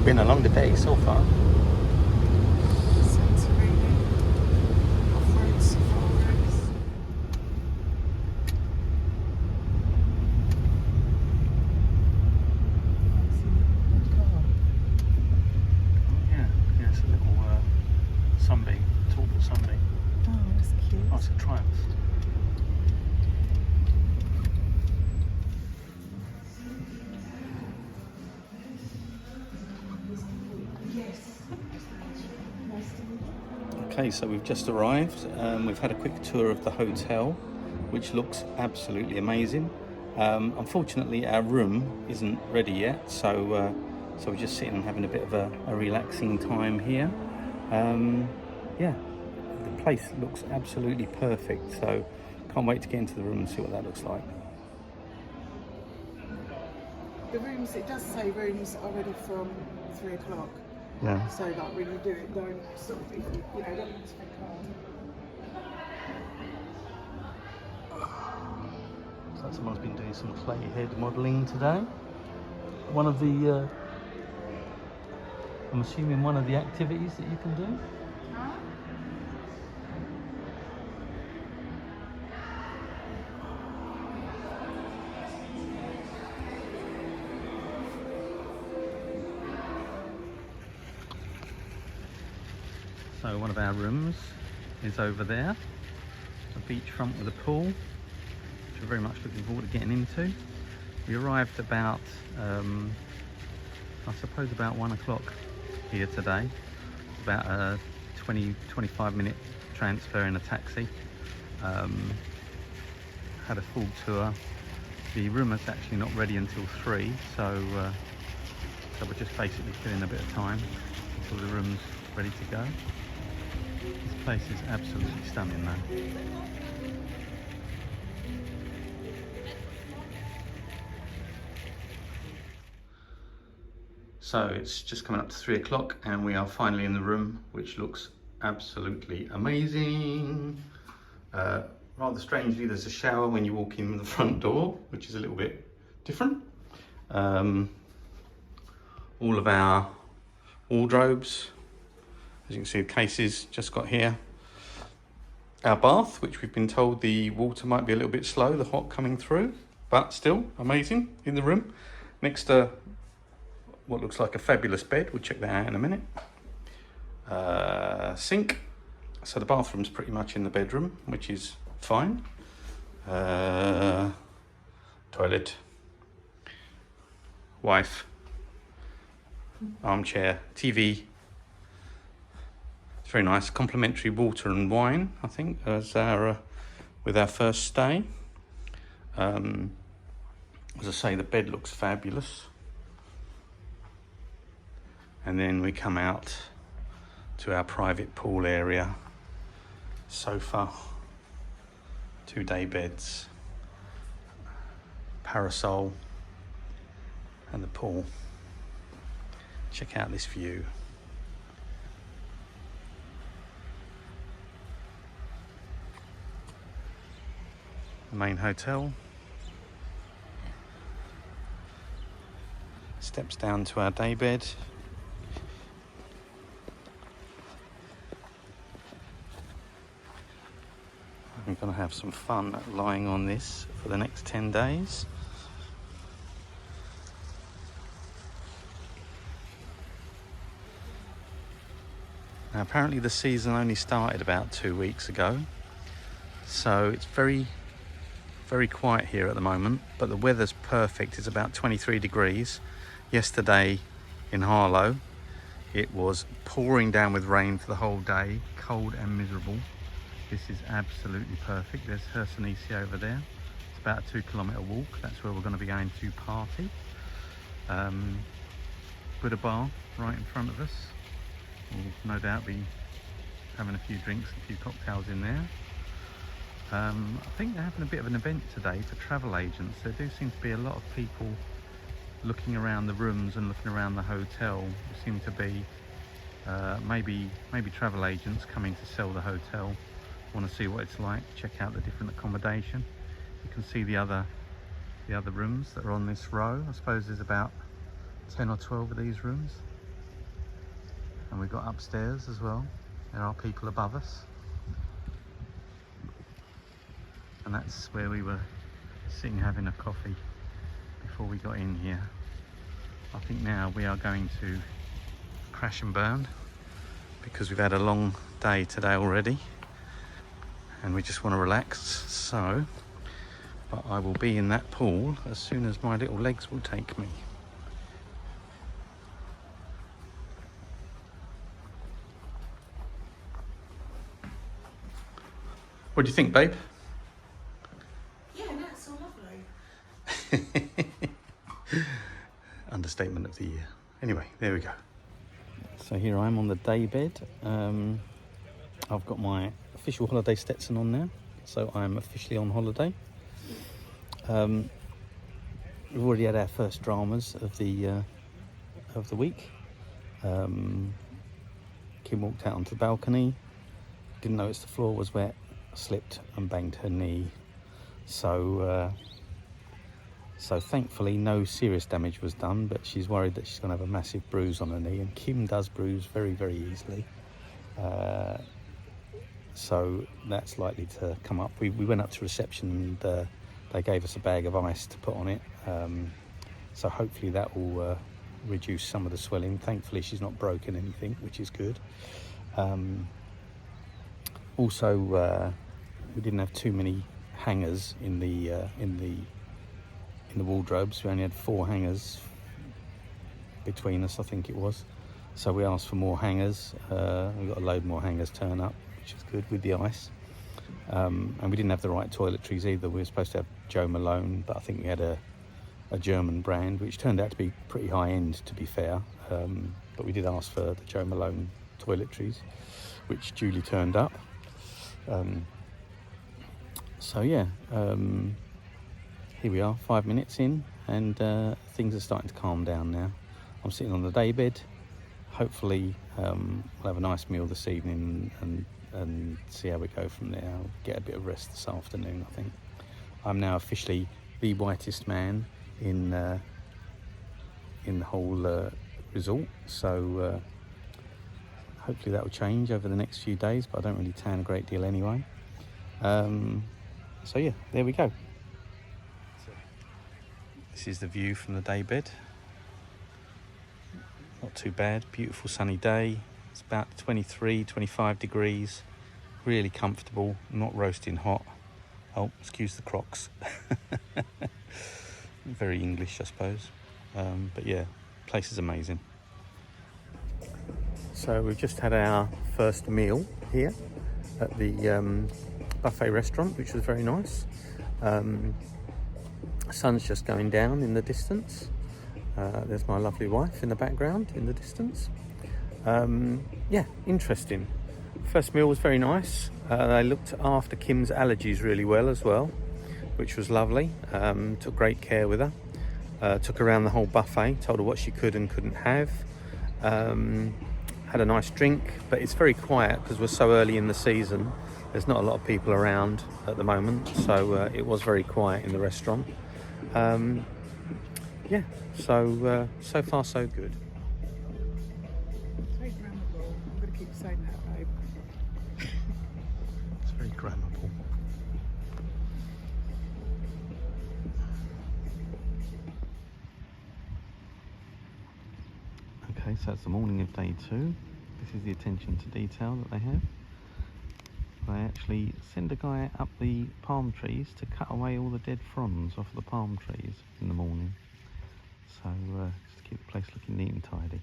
been a longer day so far. Sunbeam, tall Sunbeam. Oh, that's cute. Oh, it's a Triumph. Okay, so we've just arrived. We've had a quick tour of the hotel, which looks absolutely amazing. Unfortunately, our room isn't ready yet, so we're just sitting and having a bit of a relaxing time here. Yeah, the place looks absolutely perfect, so can't wait to get into the room and see what that looks like. The rooms, it does say rooms are ready from 3 o'clock. Yeah. So like when you do it, don't sort of, don't need to think So someone's been doing some clay head modelling today. One of the, I'm assuming one of the activities that you can do. So one of our rooms is over there, a beachfront with a pool, which we're very much looking forward to getting into. We arrived about, I suppose about 1 o'clock here today. About a 20-25 minute transfer in a taxi. Had a full tour. The room is actually not ready until 3, so we're just basically killing a bit of time until the room's ready to go. This place is absolutely stunning though. So it's just coming up to 3 o'clock and we are finally in the room, which looks absolutely amazing. Rather strangely, there's a shower when you walk in the front door, which is a little bit different. All of our wardrobes, as you can see, the cases just got here. Our bath, which we've been told the water might be a little bit slow, the hot coming through, but still amazing in the room. Next to what looks like a fabulous bed, we'll check that out in a minute. Sink, so the bathroom's pretty much in the bedroom, which is fine. Toilet, wife, armchair, TV. It's very nice. Complimentary water and wine, I think, as our with our first stay. As I say, the bed looks fabulous. And then we come out to our private pool area. Sofa, 2 day beds, parasol, and the pool. Check out this view. The main hotel. Steps down to our day bed. I'm going to have some fun lying on this for the next 10 days. Now, apparently the season only started about 2 weeks ago, so it's very quiet here at the moment, but the weather's perfect. It's about 23 degrees. Yesterday in Harlow, it was pouring down with rain for the whole day, cold and miserable. This is absolutely perfect. There's Hersenisi over there. It's about a 2-kilometre walk. That's where we're going to be going to party. Buddha bar right in front of us. We'll no doubt be having a few drinks, a few cocktails in there. I think they're having a bit of an event today for travel agents. There do seem to be a lot of people looking around the rooms and looking around the hotel. There seem to be maybe travel agents coming to sell the hotel. Want to see what it's like, check out the different accommodation. You can see the other rooms that are on this row. I suppose there's about 10 or 12 of these rooms. And we've got upstairs as well. There are people above us. And that's where we were sitting having a coffee before we got in here. I think now we are going to crash and burn because we've had a long day today already and we just want to relax. So, but I will be in that pool as soon as my little legs will take me. What do you think, babe? Yeah, no, it's so lovely. Understatement of the year. Anyway, there we go. So here I am on the day bed. I've got my official holiday Stetson on now, so I'm officially on holiday. We've already had our first dramas of the week. Kim walked out onto the balcony, didn't notice the floor was wet, slipped and banged her knee. So thankfully no serious damage was done, but she's worried that she's going to have a massive bruise on her knee, and Kim does bruise very, very easily. So that's likely to come up. We went up to reception and they gave us a bag of ice to put on it. So hopefully that will reduce some of the swelling. Thankfully she's not broken anything, which is good. Also, we didn't have too many hangers in the wardrobes. We only had 4 hangers between us, I think it was. So we asked for more hangers. We got a load more hangers turn up, which is good with the ice. And we didn't have the right toiletries either. We were supposed to have Joe Malone, but I think we had a German brand, which turned out to be pretty high end, to be fair. But we did ask for the Joe Malone toiletries, which duly turned up. So yeah, here we are, 5 minutes in, and things are starting to calm down now. I'm sitting on the day bed. Hopefully we'll have a nice meal this evening and see how we go from there. I'll get a bit of rest this afternoon, I think. I'm now officially the whitest man in the whole resort, so hopefully that will change over the next few days, but I don't really tan a great deal anyway. So yeah, there we go. This is the view from the day bed. Not too bad, beautiful sunny day. It's about 23, 25 degrees, really comfortable, not roasting hot. Oh, excuse the Crocs. Very English, I suppose. But yeah, place is amazing. So we've just had our first meal here at the buffet restaurant, which was very nice. Sun's just going down in the distance. There's my lovely wife in the background in the distance. Yeah, interesting. First meal was very nice. They looked after Kim's allergies really well as well, which was lovely. Took great care with her. Took her around the whole buffet, told her what she could and couldn't have. Had a nice drink, but it's very quiet because we're so early in the season. There's not a lot of people around at the moment, so it was very quiet in the restaurant. Yeah, so far so good. It's very grammable. I'm going to keep saying that, babe. It's very grammable. Okay, so it's the morning of day 2. This is the attention to detail that they have. They actually send a guy up the palm trees to cut away all the dead fronds off the palm trees in the morning. So just to keep the place looking neat and tidy.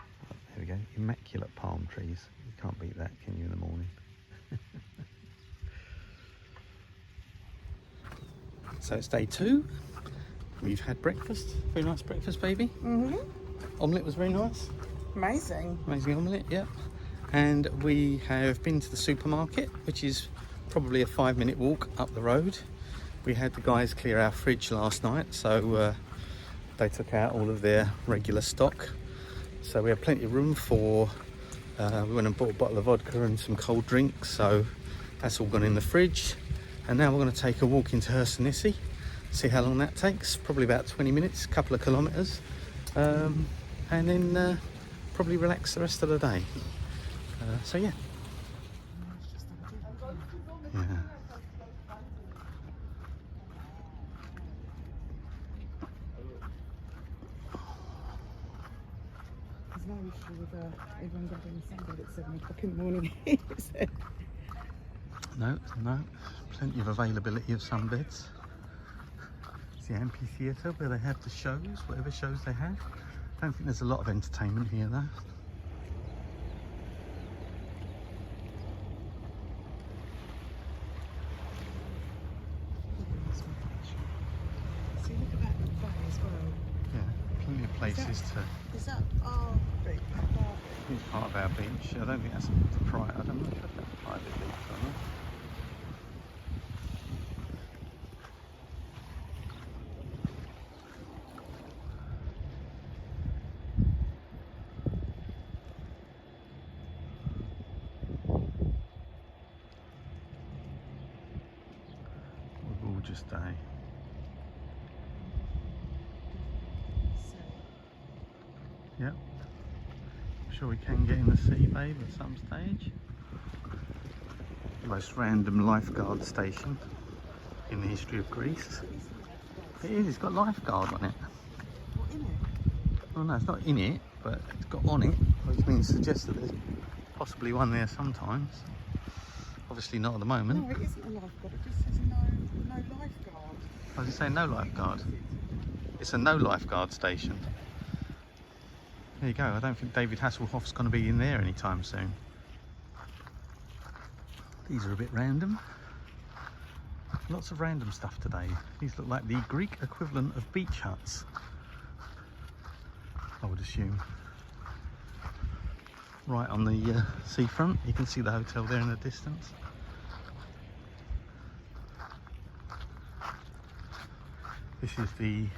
Oh, there we go, immaculate palm trees. You can't beat that, can you, in the morning? So it's day 2. We've had breakfast. Very nice breakfast, baby. Mm-hmm. Omelette was very nice. Amazing. Amazing omelette, yeah. And we have been to the supermarket, which is probably a 5-minute walk up the road. We had the guys clear our fridge last night, so they took out all of their regular stock. So we have plenty of room for, we went and bought a bottle of vodka and some cold drinks, so that's all gone in the fridge. And now we're going to take a walk into Hersenisi, see how long that takes, probably about 20 minutes, a couple of kilometres. And then probably relax the rest of the day. So yeah. Yeah. There's no issue with everyone going to sunbed at 7 o'clock in the morning, is there? No, plenty of availability of sunbeds. It's the amphitheatre where they have the shows, whatever shows they have. I don't think there's a lot of entertainment here though. See, look at that bay as well. Yeah, plenty of places to. Is that our beach? It's part of our beach. I don't think that's the private. I don't know if that's a private beach or not. A gorgeous day. Yep. I'm sure we can get in the sea, babe, at some stage. The most random lifeguard station in the history of Greece. It is, it's got lifeguard on it. What, in it? Well, no, it's not in it, but it's got on it, which means suggests that there's possibly one there sometimes. Obviously not at the moment. No, it isn't a lifeguard, it just says no lifeguard. I was just saying no lifeguard. It's a no lifeguard station. There you go. I don't think David Hasselhoff's going to be in there anytime soon. These are a bit random. Lots of random stuff today. These look like the Greek equivalent of beach huts, I would assume. Right on the seafront, you can see the hotel there in the distance. This is the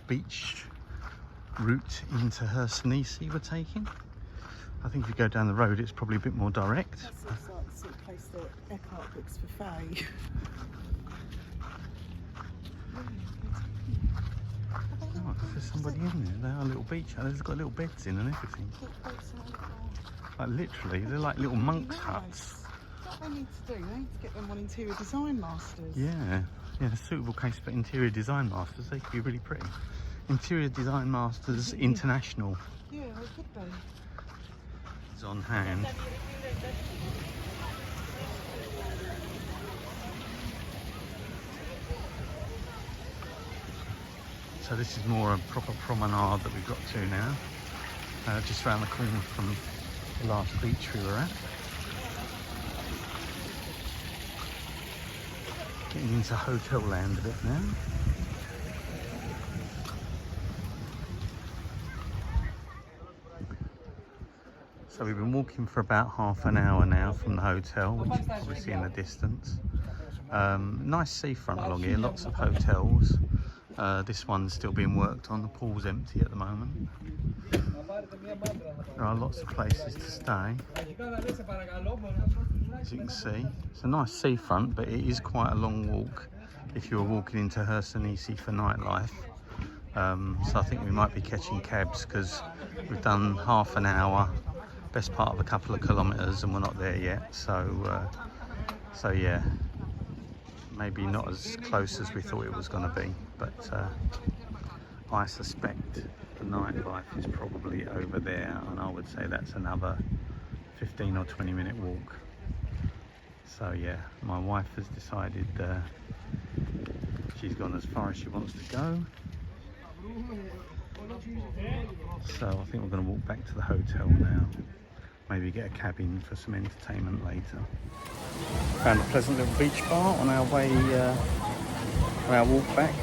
beach route into Hersenisi we're taking. I think if you go down the road, it's probably a bit more direct. That looks like the sort of place that Eckhart books for Faye. Oh, there's somebody in there. They are little beach huts. They've got little beds in and everything. Like literally, they're like little monks' huts. That's what they need to do. They need to get them on interior design masters. Yeah, a suitable case for interior design masters. They could be really pretty. Interior Design Masters International Yeah, they could be. is on hand. So this is more a proper promenade that we've got to now. Just around the corner from the last beach we were at. Getting into hotel land a bit now. So we've been walking for about half an hour now from the hotel, which is obviously in the distance. Nice seafront along here, lots of hotels. This one's still being worked on, the pool's empty at the moment. There are lots of places to stay. As you can see, it's a nice seafront, but it is quite a long walk if you're walking into Hersenisi for nightlife. So I think we might be catching cabs because we've done half an hour, best part of a couple of kilometres, and we're not there yet. So yeah, maybe not as close as we thought it was going to be, but I suspect the nightlife is probably over there, and I would say that's another 15 or 20 minute walk. So yeah, my wife has decided she's gone as far as she wants to go. So I think we're going to walk back to the hotel now. Maybe get a cabin for some entertainment later. Found a pleasant little beach bar on our way, on our walk back.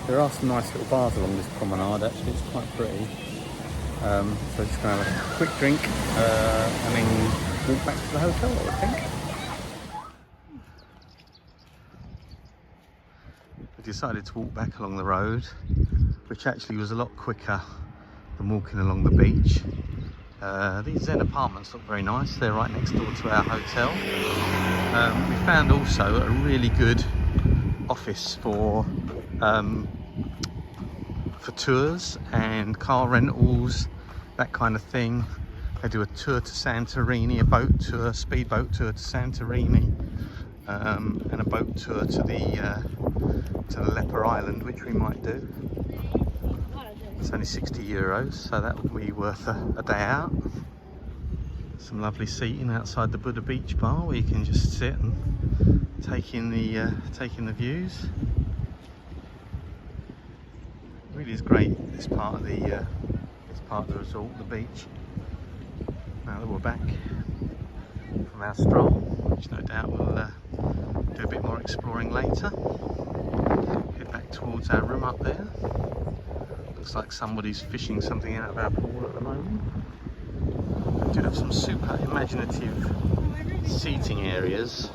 There are some nice little bars along this promenade actually, it's quite pretty. So just going to have a quick drink and then walk back to the hotel, I would think. We decided to walk back along the road, which actually was a lot quicker than walking along the beach. These Zen apartments look very nice. They're right next door to our hotel. We found also a really good office for for tours and car rentals, that kind of thing. They do a tour to Santorini, a boat tour, speedboat tour to Santorini, and a boat tour to the Leper Island, which we might do. It's only 60 euros, so that will be worth a day out. Some lovely seating outside the Buddha Beach Bar where you can just sit and take in the views. It really is great, this part of the resort, the beach. Now that we're back from our stroll, which no doubt we'll do a bit more exploring later. Head back towards our room up there. Looks like somebody's fishing something out of our pool at the moment. We do have some super imaginative seating areas.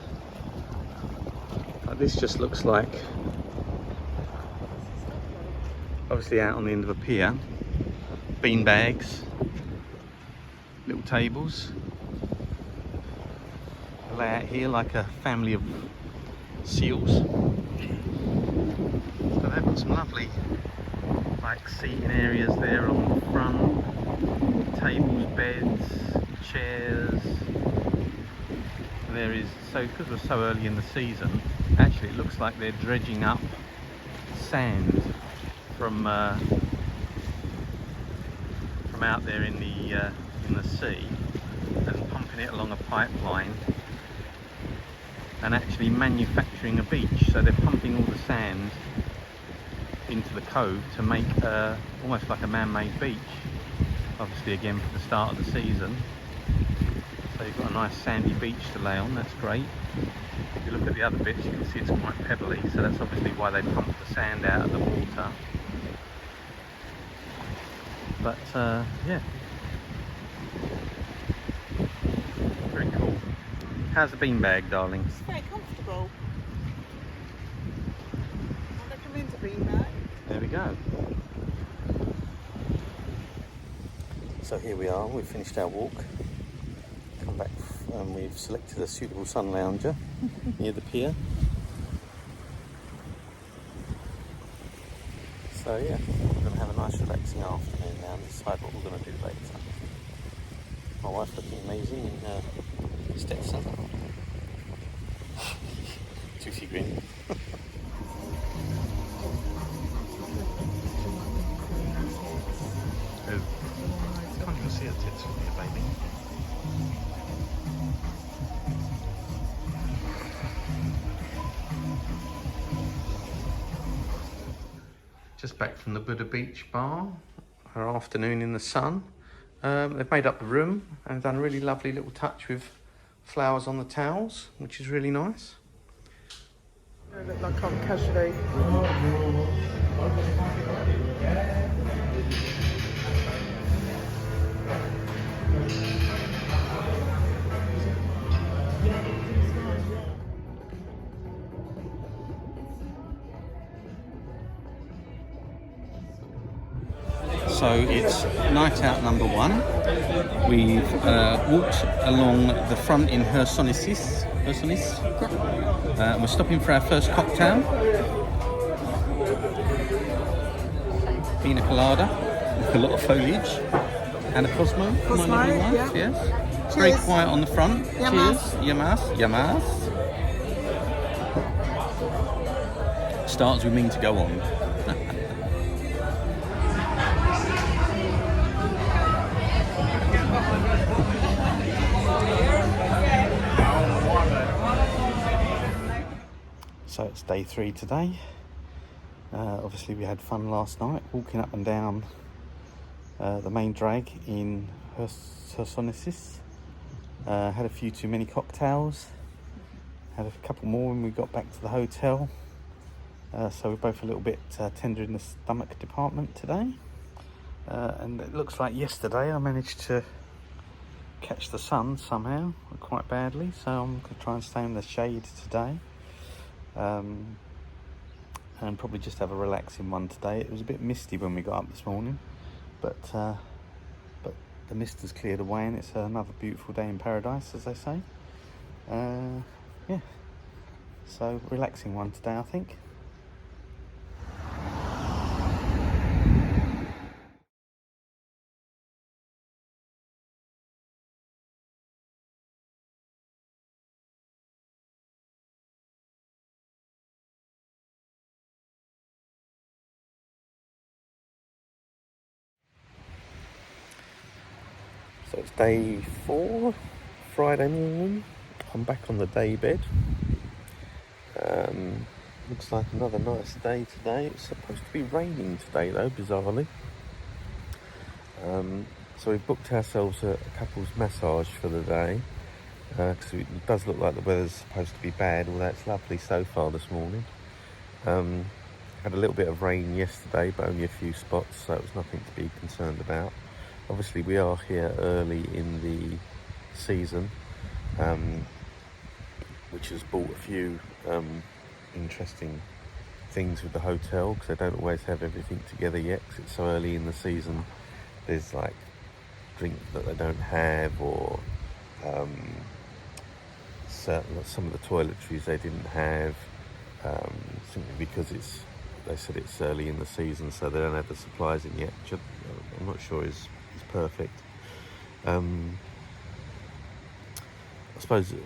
This just looks like, obviously out on the end of a pier, bean bags, little tables. Lay out here like a family of seals. So they've got some lovely like seating areas there on the front, tables, beds, chairs. There is, so because we're so early in the season, actually it looks like they're dredging up sand from out there in the sea and pumping it along a pipeline and actually manufacturing a beach. So they're pumping all the sand into the cove to make almost like a man-made beach, obviously again for the start of the season. So you've got a nice sandy beach to lay on, that's great. If you look at the other bits, you can see it's quite pebbly, so that's obviously why they pump the sand out of the water. But yeah, very cool. How's the beanbag, darling? It's very comfortable. I recommend a beanbag. There we go. So here we are, we've finished our walk. Come back and we've selected a suitable sun lounger near the pier. So yeah, we're going to have a nice relaxing afternoon now and decide what we're going to do later. My wife's looking amazing in her Stetson. Tootsie grin. Can't even see her tits from here, baby. Just back from the Buddha Beach Bar, our afternoon in the sun. They've made up the room and done a really lovely little touch with flowers on the towels, which is really nice. I look like I'm casually. So it's night out number one. We've walked along the front in Hersonis. We're stopping for our first cocktail. Pina colada with a lot of foliage and a Cosmo. My lovely wife, yeah. yes. Very quiet on the front. Yamas. Cheers. Yamas. Starts with mean to go on. So it's day 3 today. Obviously we had fun last night walking up and down the main drag in Hersonis. Had a few too many cocktails. Had a couple more when we got back to the hotel. So we're both a little bit tender in the stomach department today. And it looks like yesterday I managed to catch the sun somehow, quite badly. So I'm going to try and stay in the shade today. And probably just have a relaxing one today. It was a bit misty when we got up this morning, but the mist has cleared away and it's another beautiful day in paradise, as they say. Yeah, so relaxing one today, I think. So it's day 4, Friday morning. I'm back on the day bed. Looks like another nice day today. It's supposed to be raining today though, bizarrely. So we've booked ourselves a couple's massage for the day, because it does look like the weather's supposed to be bad, although it's lovely so far this morning. Had a little bit of rain yesterday, but only a few spots, so it was nothing to be concerned about. Obviously we are here early in the season, which has brought a few interesting things with the hotel, because they don't always have everything together yet, because it's so early in the season. There's like drinks that they don't have, or some of the toiletries they didn't have, simply because they said it's early in the season, so they don't have the supplies in yet, which I'm not sure is perfect. I suppose it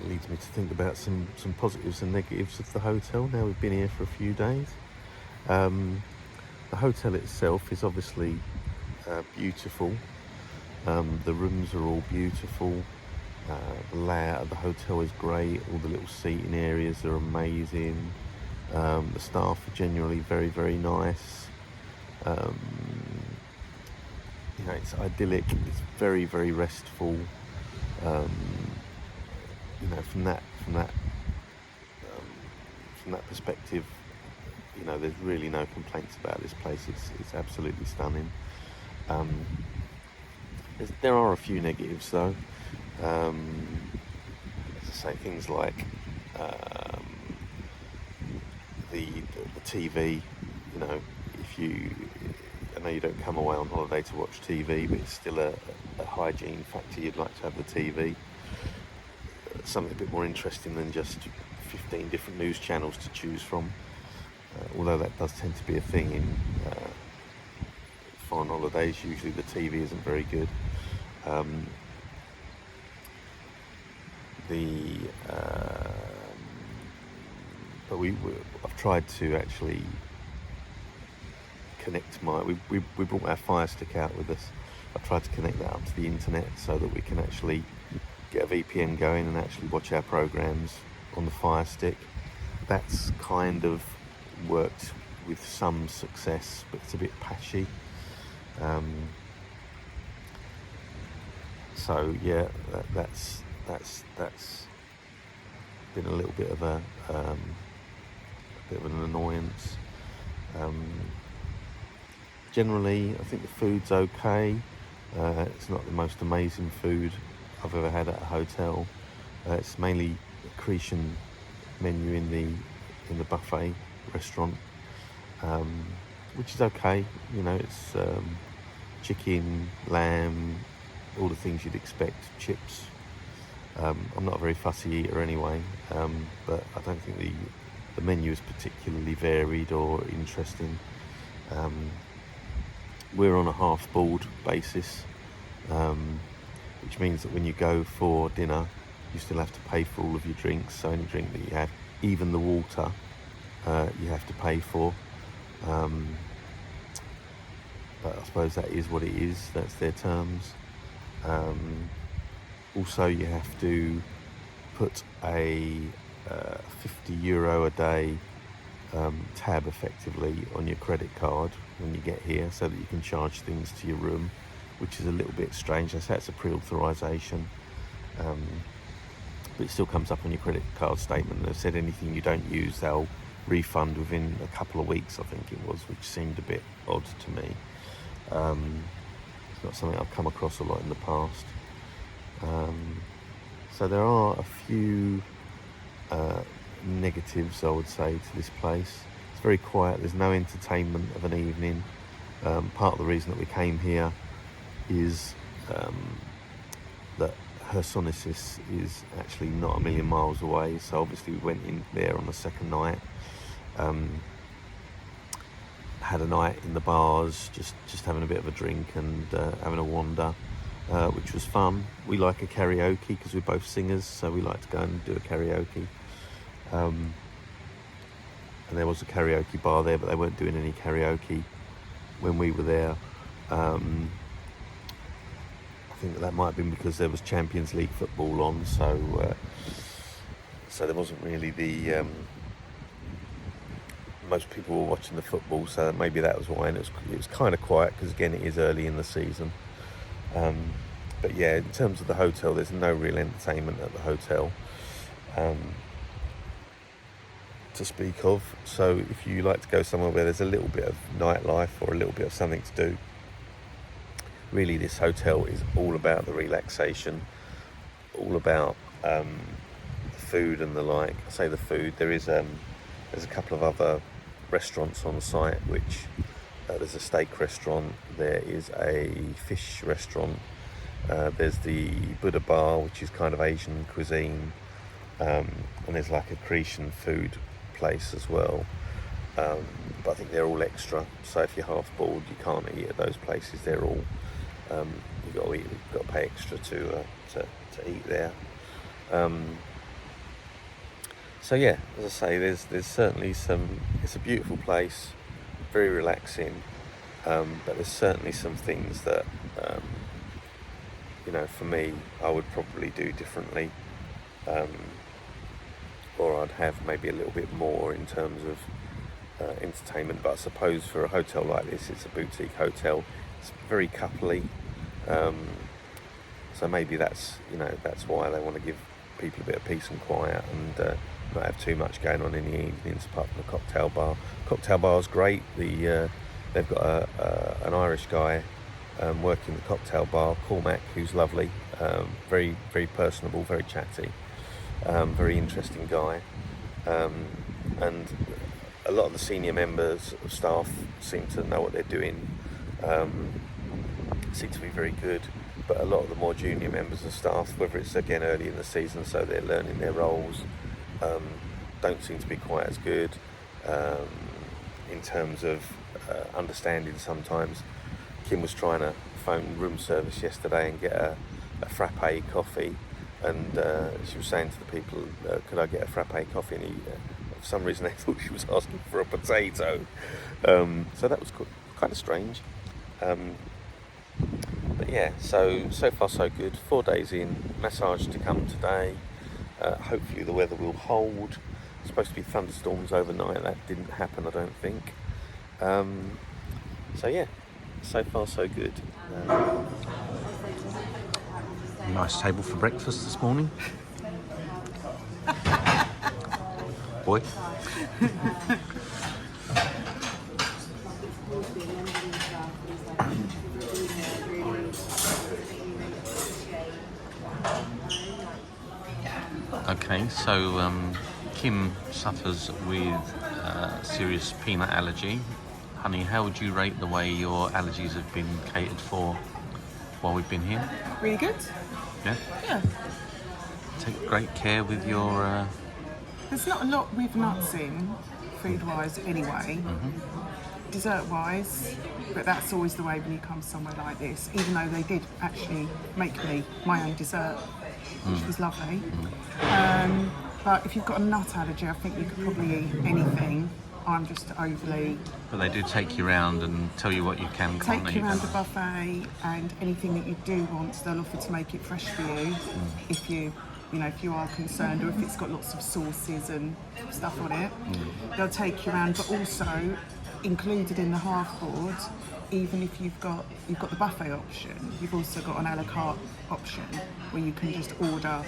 leads me to think about some positives and negatives of the hotel now we've been here for a few days. The hotel itself is obviously beautiful. The rooms are all beautiful. The layout of the hotel is great. All the little seating areas are amazing. The staff are generally very, very nice. It's idyllic. It's very, very restful. From that perspective, there's really no complaints about this place. It's absolutely stunning. There are a few negatives though. As I say, things like the TV. I know you don't come away on holiday to watch TV, but it's still a hygiene factor. You'd like to have the TV. Something a bit more interesting than just 15 different news channels to choose from. Although that does tend to be a thing in foreign holidays. Usually the TV isn't very good. But I've tried to actually connect we brought our Fire Stick out with us. I've tried to connect that up to the internet so that we can actually get a VPN going and actually watch our programs on the Fire Stick. That's kind of worked with some success, but it's a bit patchy. So yeah, that's been a little bit of an annoyance. Generally, I think the food's okay. It's not the most amazing food I've ever had at a hotel. It's mainly a Cretan menu in the buffet restaurant, which is okay. It's chicken, lamb, all the things you'd expect, chips. I'm not a very fussy eater anyway, but I don't think the menu is particularly varied or interesting. We're on a half-board basis, which means that when you go for dinner, you still have to pay for all of your drinks. So any drink that you have, even the water, you have to pay for. But I suppose that is what it is. That's their terms. Also, you have to put a €50 a day tab effectively on your credit card when you get here, so that you can charge things to your room, which is a little bit strange. I say it's a pre-authorization, but it still comes up on your credit card statement. They've said anything you don't use, they'll refund within a couple of weeks, I think it was, which seemed a bit odd to me. It's not something I've come across a lot in the past. So there are a few negatives, I would say, to this place. It's very quiet. There's no entertainment of an evening. Part of the reason that we came here is that her sonosis is actually not a million miles away, so obviously we went in there on the second night, had a night in the bars, just having a bit of a drink and having a wander, which was fun. We like a karaoke because we're both singers, so we like to go and do a karaoke. And there was a karaoke bar there, but they weren't doing any karaoke when we were there. I think that might have been because there was Champions League football on, so there wasn't really the most people were watching the football, so maybe that was why. And it was kind of quiet because again it is early in the season. But yeah, in terms of the hotel, there's no real entertainment at the hotel to speak of. So if you like to go somewhere where there's a little bit of nightlife or a little bit of something to do, really this hotel is all about the relaxation, all about the food and the like. I say the food, there's a couple of other restaurants on site, which there's a steak restaurant, there is a fish restaurant, there's the Buddha bar, which is kind of Asian cuisine, and there's like a Cretan food place as well, but I think they're all extra, so if you're half bored you can't eat at those places. They're all you've got to pay extra to eat there. So yeah, as I say, there's certainly it's a beautiful place, very relaxing, but there's certainly some things that for me I would probably do differently, or I'd have maybe a little bit more in terms of entertainment. But I suppose for a hotel like this, it's a boutique hotel, it's very coupley, so maybe that's why they want to give people a bit of peace and quiet and not have too much going on in the evenings apart from the cocktail bar. Cocktail bar's great. They've got an Irish guy working the cocktail bar, Cormac, who's lovely, very, very personable, very chatty, very interesting guy, and a lot of the senior members of staff seem to know what they're doing, seem to be very good, but a lot of the more junior members of staff, whether it's again early in the season so they're learning their roles, don't seem to be quite as good in terms of understanding sometimes. Kim was trying to phone room service yesterday and get a frappe coffee, and she was saying to the people, could I get a frappe coffee, and for some reason they thought she was asking for a potato, so that was kind of strange, but yeah, so far so good. 4 days in, massage to come today, hopefully the weather will hold. Supposed to be thunderstorms overnight, that didn't happen I don't think, so yeah, so far so good. Nice table for breakfast this morning. Boy. Okay, so Kim suffers with serious peanut allergy. Honey, how would you rate the way your allergies have been catered for while we've been here? Really good. Yeah? Yeah. Take great care with your... There's not a lot with nuts in, food-wise anyway, dessert-wise, but that's always the way when you come somewhere like this, even though they did actually make me my own dessert, which was lovely. But if you've got a nut allergy, I think you could probably eat anything. I'm just overly... But they do take you around and tell you what you can, can't they? Take you around the buffet, and anything that you do want, they'll offer to make it fresh for you, if you are concerned, or if it's got lots of sauces and stuff on it. They'll take you around, but also included in the half board, even if you've got the buffet option, you've also got an a la carte option where you can just order,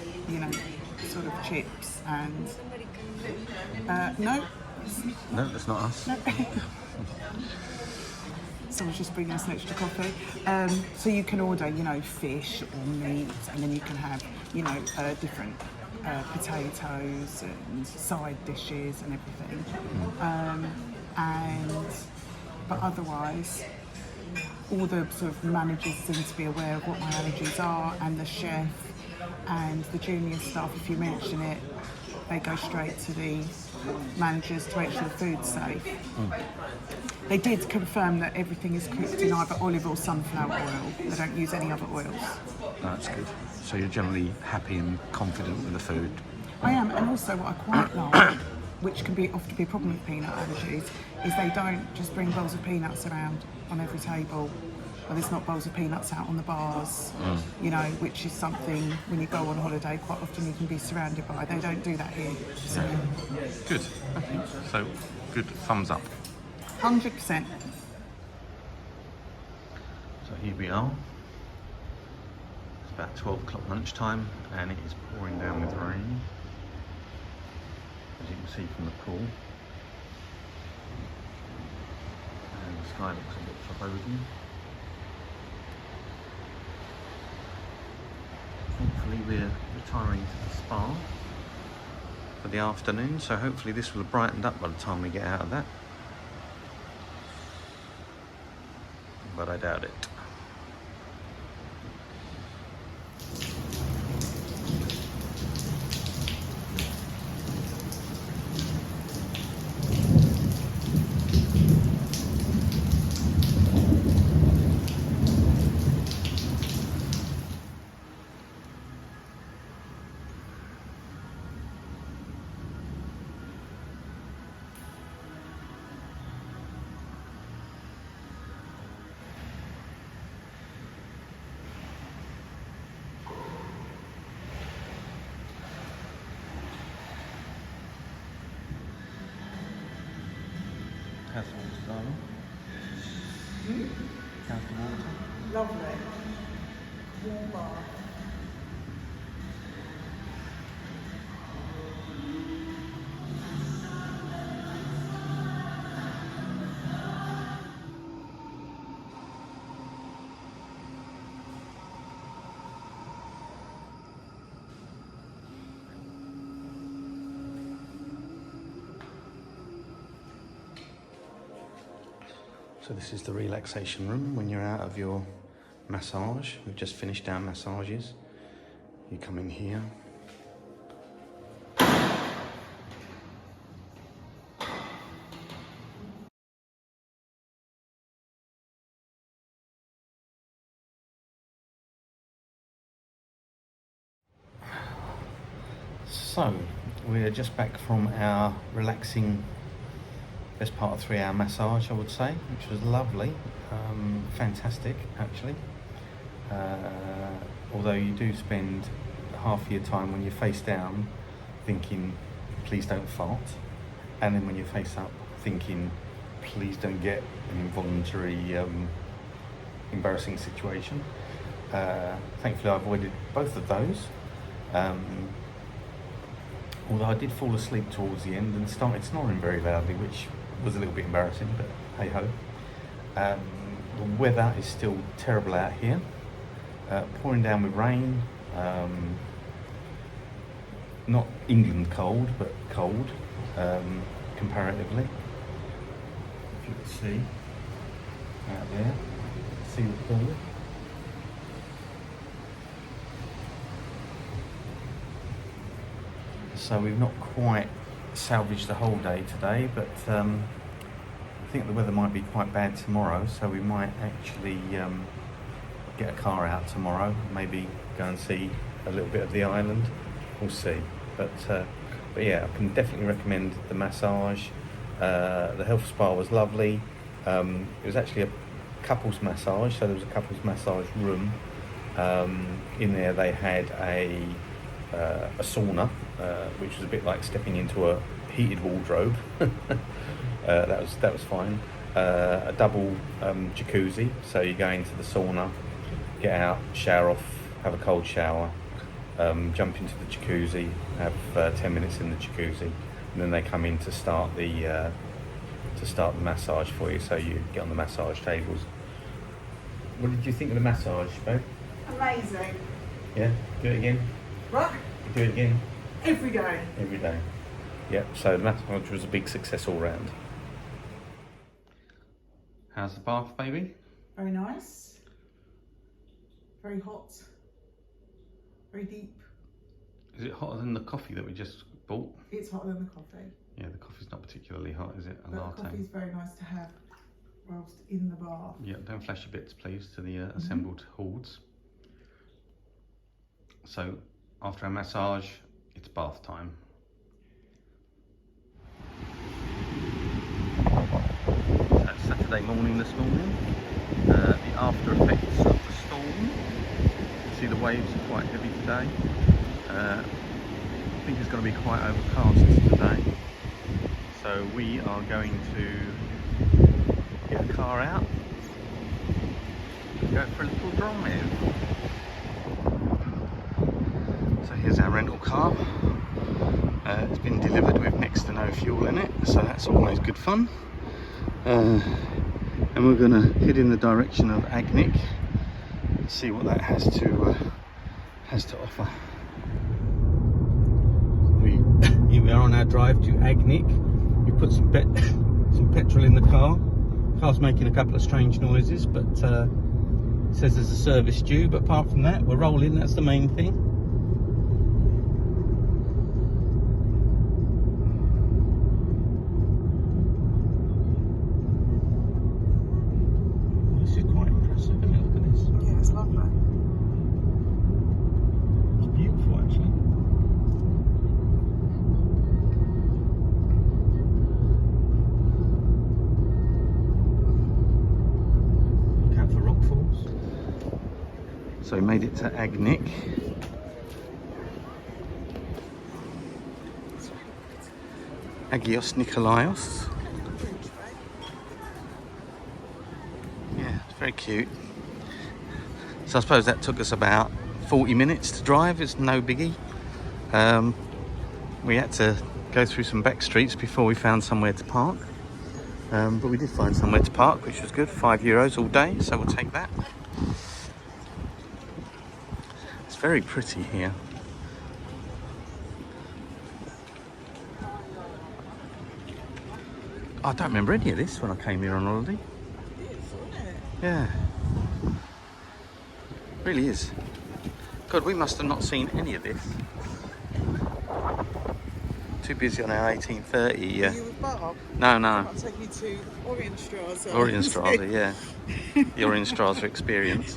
sort of chips and no, that's not us. no. Someone's just bringing us an extra coffee. So you can order, fish or meat, and then you can have, different potatoes and side dishes and everything. But otherwise, all the sort of managers seem to be aware of what my allergies are, and the chef and the junior staff, if you mention it, they go straight to the managers to make sure the food's safe. They did confirm that everything is cooked in either olive or sunflower oil. They don't use any other oils. That's good. So you're generally happy and confident with the food? I am, and also what I quite like, which can often be a problem with peanut allergies, is they don't just bring bowls of peanuts around on every table. or there's not bowls of peanuts out on the bars, you know, which is something when you go on holiday quite often you can be surrounded by. They don't do that here. So Good. Okay. So good thumbs up. 100%. So here we are. It's about 12 o'clock lunchtime and it is pouring down with rain, as you can see from the pool. And the sky looks a bit foreboding. Hopefully we're retiring to the spa for the afternoon, so hopefully this will have brightened up by the time we get out of that. But I doubt it. How's the water, darling? How's the water? Lovely. Warm bath. So this is the relaxation room when you're out of your massage. We've just finished our massages. You come in here. So we're just back from our relaxing best part of 3 hour massage, I would say, which was lovely, fantastic actually. Although you do spend half of your time when you're face down thinking, please don't fart, and then when you're face up thinking, please don't get an involuntary embarrassing situation. Thankfully I avoided both of those. Although I did fall asleep towards the end and started snoring very loudly, which was a little bit embarrassing, but hey ho. The weather is still terrible out here, pouring down with rain. Not England cold, but cold comparatively. If you can see out there, see the pool. So we've not quite salvaged the whole day today, but I think the weather might be quite bad tomorrow, so we might actually get a car out tomorrow, maybe go and see a little bit of the island. We'll see. But yeah, I can definitely recommend the massage. The health spa was lovely. It was actually a couples massage, so there was a couples massage room. In there they had a sauna, which was a bit like stepping into a heated wardrobe. That was fine. A double jacuzzi, so you go into the sauna, get out, shower off, have a cold shower, jump into the jacuzzi, have 10 minutes in the jacuzzi, and then they come in to start the massage for you. So you get on the massage tables. What did you think of the massage, babe? Amazing. Yeah, do it again. What? Do it again. Every day. Every day. Yep, so the massage was a big success all round. How's the bath, baby? Very nice. Very hot. Very deep. Is it hotter than the coffee that we just bought? It's hotter than the coffee. Yeah, the coffee's not particularly hot, is it? A But latte. the coffee's very nice to have whilst in the bath. Yeah, don't flash your bits, please, to the assembled hordes. So, after our massage, it's bath time. So it's Saturday morning this morning. The after effects of the storm. See the waves are quite heavy today. I think it's going to be quite overcast today. So we are going to get a car out and go for a little drive. So here's our rental car. It's been delivered with next to no fuel in it, so that's always good fun. And we're going to head in the direction of Agnic, see what that has to offer. Here we are on our drive to Agnic. We put some petrol in the car. The car's making a couple of strange noises, but it says there's a service due. But apart from that, we're rolling. That's the main thing. This is quite impressive, isn't it? Look at this. Yeah, it's lovely. It's beautiful, actually. For rock falls. So we made it to Agnic. Agios Nikolaos. Yeah, it's very cute. So I suppose that took us about 40 minutes to drive. It's no biggie. We had to go through some back streets before we found somewhere to park. But we did find somewhere to park, which was good. €5 all day, so we'll take that. It's very pretty here. I don't remember any of this when I came here on holiday. It is, isn't it? Yeah. It really is. God, we must have not seen any of this. Too busy on our 1830. Are you with Bob? No. I'll take you to Orienstrasse. Orienstrasse, yeah. The Orienstrasse experience.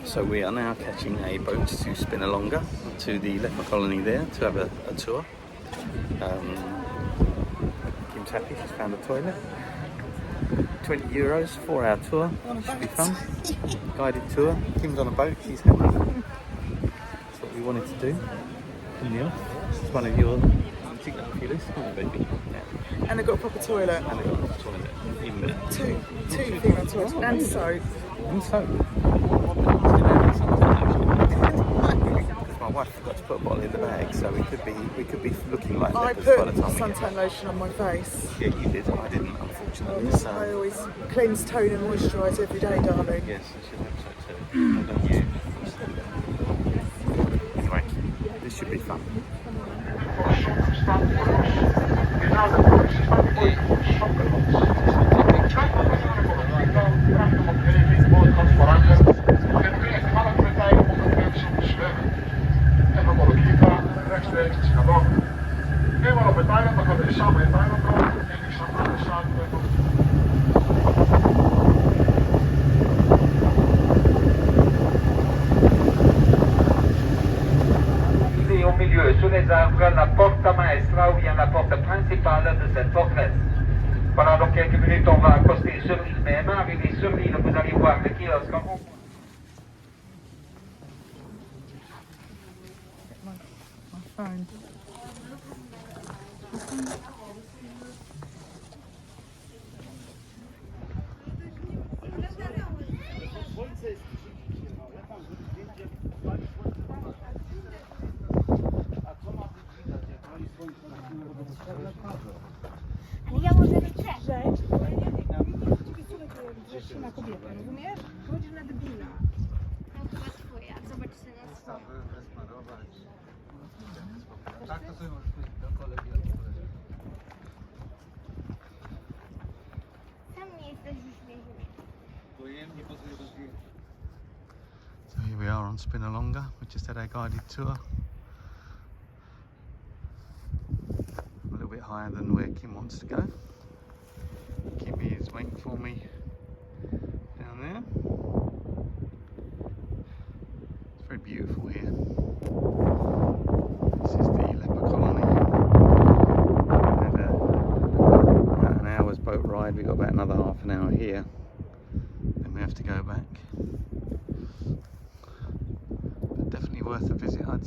So we are now catching a boat to Spinalonga, to the leper colony there, to have a tour. Kim's happy, she's found a toilet. €20, 4-hour tour, should be fun. Guided tour, Kim's on a boat, she's happy. That's what we wanted to do. Yeah. This is one of your, I think that's your list, isn't it, baby? Yeah. And they've got a proper toilet. And they've got a proper toilet, even better. Two female toilets and soap. And soap. My wife forgot to put a bottle in the bag, so we could be looking like I lepers by the put time we get suntan lotion on my face. Yeah, you did. I didn't, unfortunately. So. I always cleanse, tone and moisturise every day, darling. Yes, I should hope so too. Well done, you. Anyway, this should be fun. Au milieu, sous les arbres, la porte maestra ou bien la porte principale de cette forteresse. Pendant donc quelques minutes, on va accoster sur l'île même. Arrivé sur l'île, vous allez voir le kiosque. My phone. Ale ja może chcę. Rzecz, bo ja nie wiem, na kobietę, rozumiesz? Chodzisz na debila. No to chyba twoja, zobacz sobie na swoje. Tak, to sobie możesz pójść do kolegi. Sam nie jesteś uśmiechnięty. So here we are on Spinalonga. We just had our guided tour. A little bit higher than where Kim wants to go. Kimmy is waiting for me down there.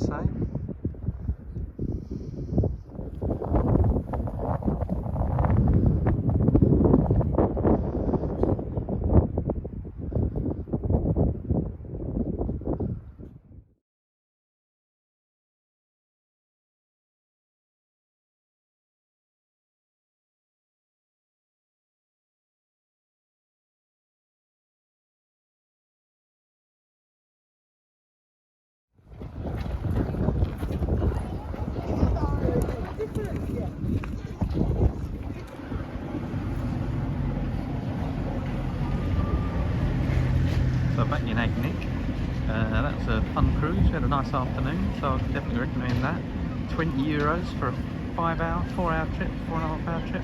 I'd say. So back in Agnic, that was a fun cruise. We had a nice afternoon, so I could definitely recommend that. €20 for a 4-hour trip, 4.5-hour trip.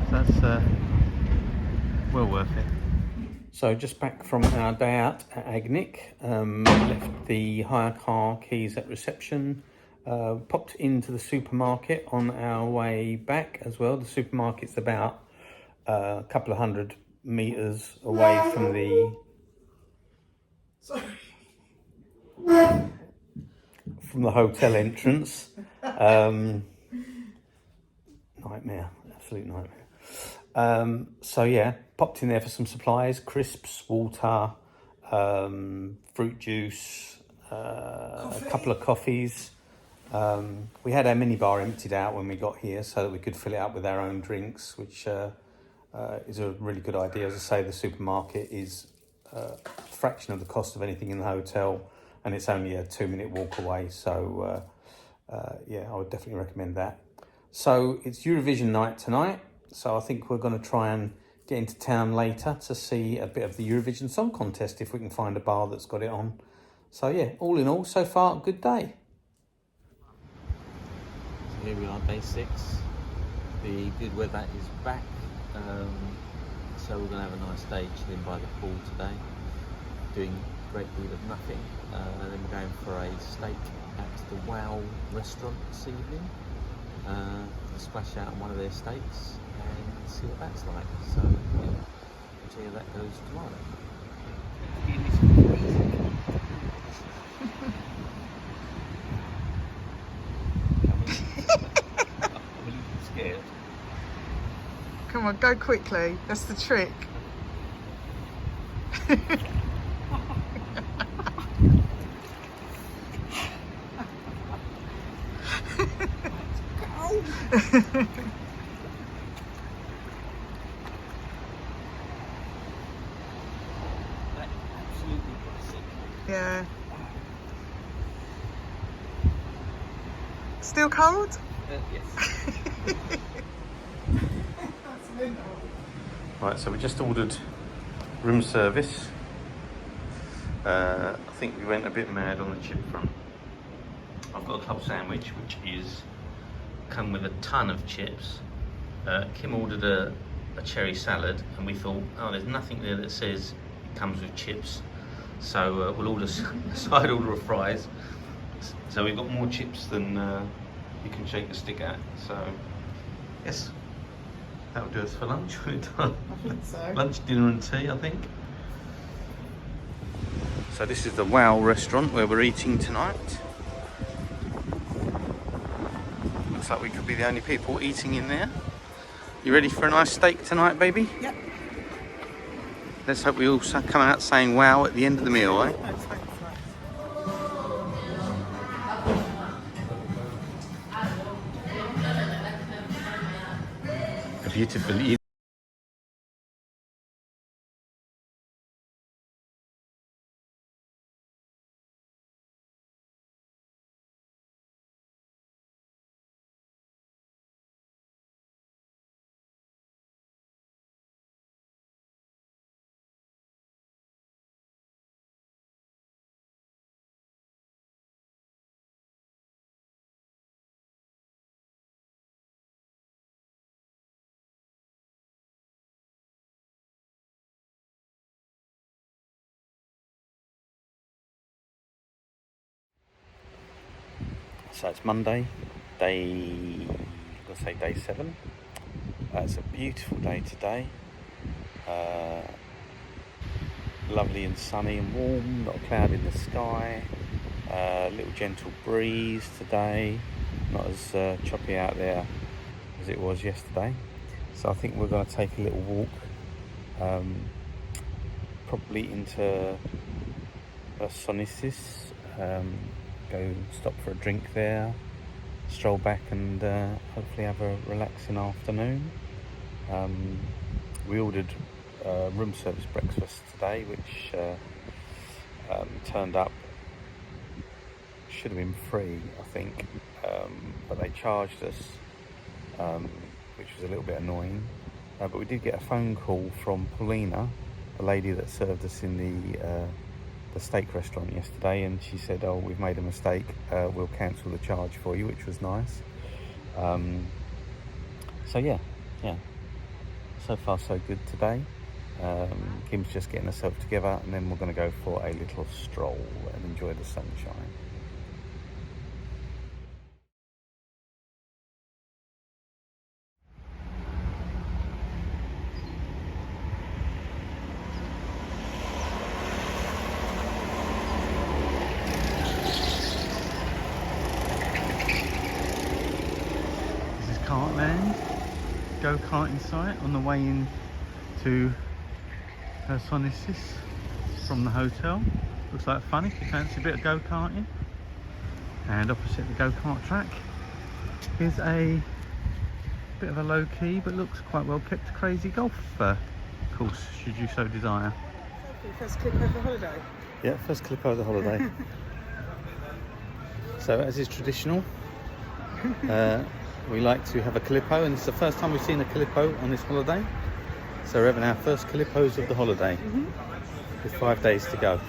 So that's well worth it. So just back from our day out at Agnic, left the hire car keys at reception, popped into the supermarket on our way back as well. The supermarket's about a couple of 100 metres away from the hotel entrance. Nightmare, absolute nightmare. So yeah, popped in there for some supplies, crisps, water, fruit juice, a couple of coffees. We had our minibar emptied out when we got here so that we could fill it up with our own drinks, which is a really good idea. As I say, the supermarket is a fraction of the cost of anything in the hotel, and it's only a 2-minute walk away. So yeah, I would definitely recommend that. So it's Eurovision night tonight. So I think we're going to try and get into town later to see a bit of the Eurovision Song Contest if we can find a bar that's got it on. So yeah, all in all, so far, good day. So here we are, day 6. The good weather is back. So we're going to have a nice day chilling by the pool today, doing a great deal of nothing. And then we're going for a steak at the Wow restaurant this evening. Splash out on one of their steaks and see what that's like. So yeah, we'll see how that goes tomorrow. I'm a little scared. Come on, go quickly. That's the trick. Absolutely classic. Yeah. Still cold? Yes. Right, so we just ordered room service. I think we went a bit mad on the chip front. I've got a club sandwich, which is come with a ton of chips. Kim ordered a cherry salad, and we thought, oh, there's nothing there that says it comes with chips. So we'll order a side order of fries. So we've got more chips than you can shake the stick at. So yes, that'll do us for lunch. I think so. Lunch, dinner and tea, I think. So this is the Wow restaurant where we're eating tonight. Looks like we could be the only people eating in there. You ready for a nice steak tonight, baby? Yep. Let's hope we all come out saying wow at the end of the meal, eh? Let's hope so. A beautiful So it's Monday, day 7. It's a beautiful day today. Lovely and sunny and warm, not a cloud in the sky. Little gentle breeze today, not as choppy out there as it was yesterday. So I think we're going to take a little walk, probably into Sonisis, go stop for a drink there, stroll back and hopefully have a relaxing afternoon. We ordered room service breakfast today, which turned up. Should have been free, I think, but they charged us, which was a little bit annoying. But we did get a phone call from Paulina, the lady that served us in the steak restaurant yesterday, and she said, "Oh, we've made a mistake. We'll cancel the charge for you," which was nice. So yeah. So far so good today. Kim's just getting herself together, and then we're going to go for a little stroll and enjoy the sunshine. This is Cartland, go-karting site on the way in to Sonisis from the hotel. Looks like fun if you fancy a bit of go-karting. And opposite the go-kart track is a bit of a low-key but looks quite well kept crazy golf course, should you so desire. First clip of the holiday. Yeah, first clip of the holiday. So as is traditional, we like to have a Calippo, and it's the first time we've seen a Calippo on this holiday. So we're having our first Calippos of the holiday, with 5 days to go.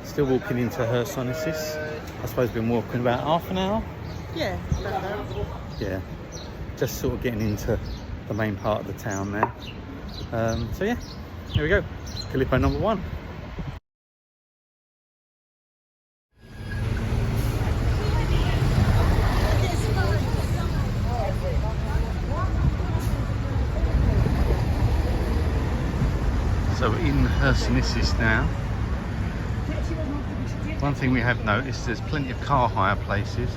Still walking into Sonisis. I suppose we've been walking about half an hour. Yeah, about that. Yeah, just sort of getting into the main part of the town now. So yeah, here we go, Calippo number 1. So we're in Sonisis now. One thing we have noticed, there's plenty of car hire places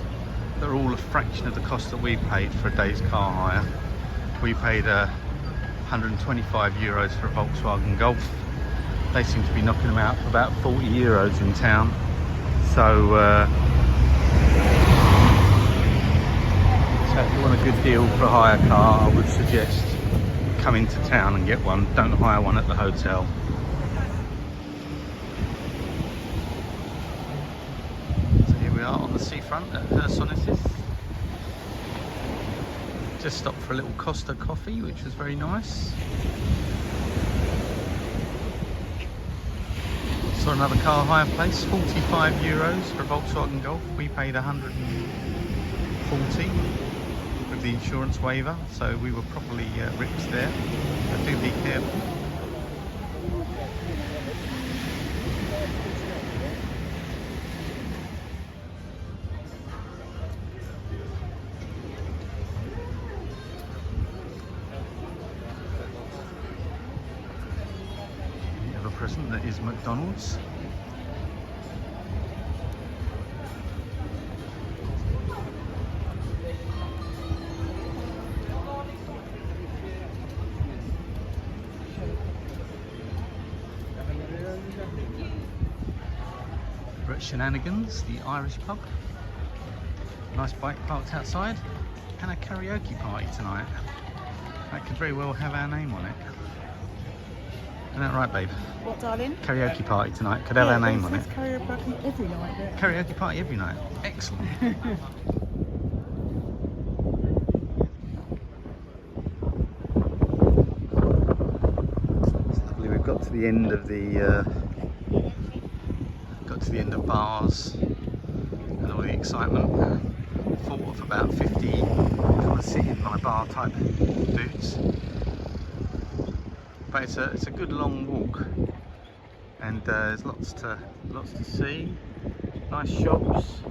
that are all a fraction of the cost that we paid for a day's car hire. We paid 125 euros for a Volkswagen Golf. They seem to be knocking them out for about 40 euros in town. So, so if you want a good deal for a hire car, I would suggest come into town and get one. Don't hire one at the hotel. So here we are on the seafront at Sonisis. Just stopped for a little Costa coffee, which was very nice. Saw another car hire place, 45 euros for a Volkswagen Golf. We paid 140 with the insurance waiver, so we were probably ripped there. But do be careful. Present that is McDonald's. We're at Shenanigans, the Irish pub. Nice bike parked outside, and a karaoke party tonight. That could very well have our name on it. Isn't that right, babe? What, darling? Karaoke party tonight. Could have our name on it. Karaoke party every night. Karaoke party every night. Excellent. It's lovely. We've got to the end of the bars and all the excitement. Thought of about 50 come and sit in my bar type dudes. But it's a good long walk, and there's lots to see. Nice shops.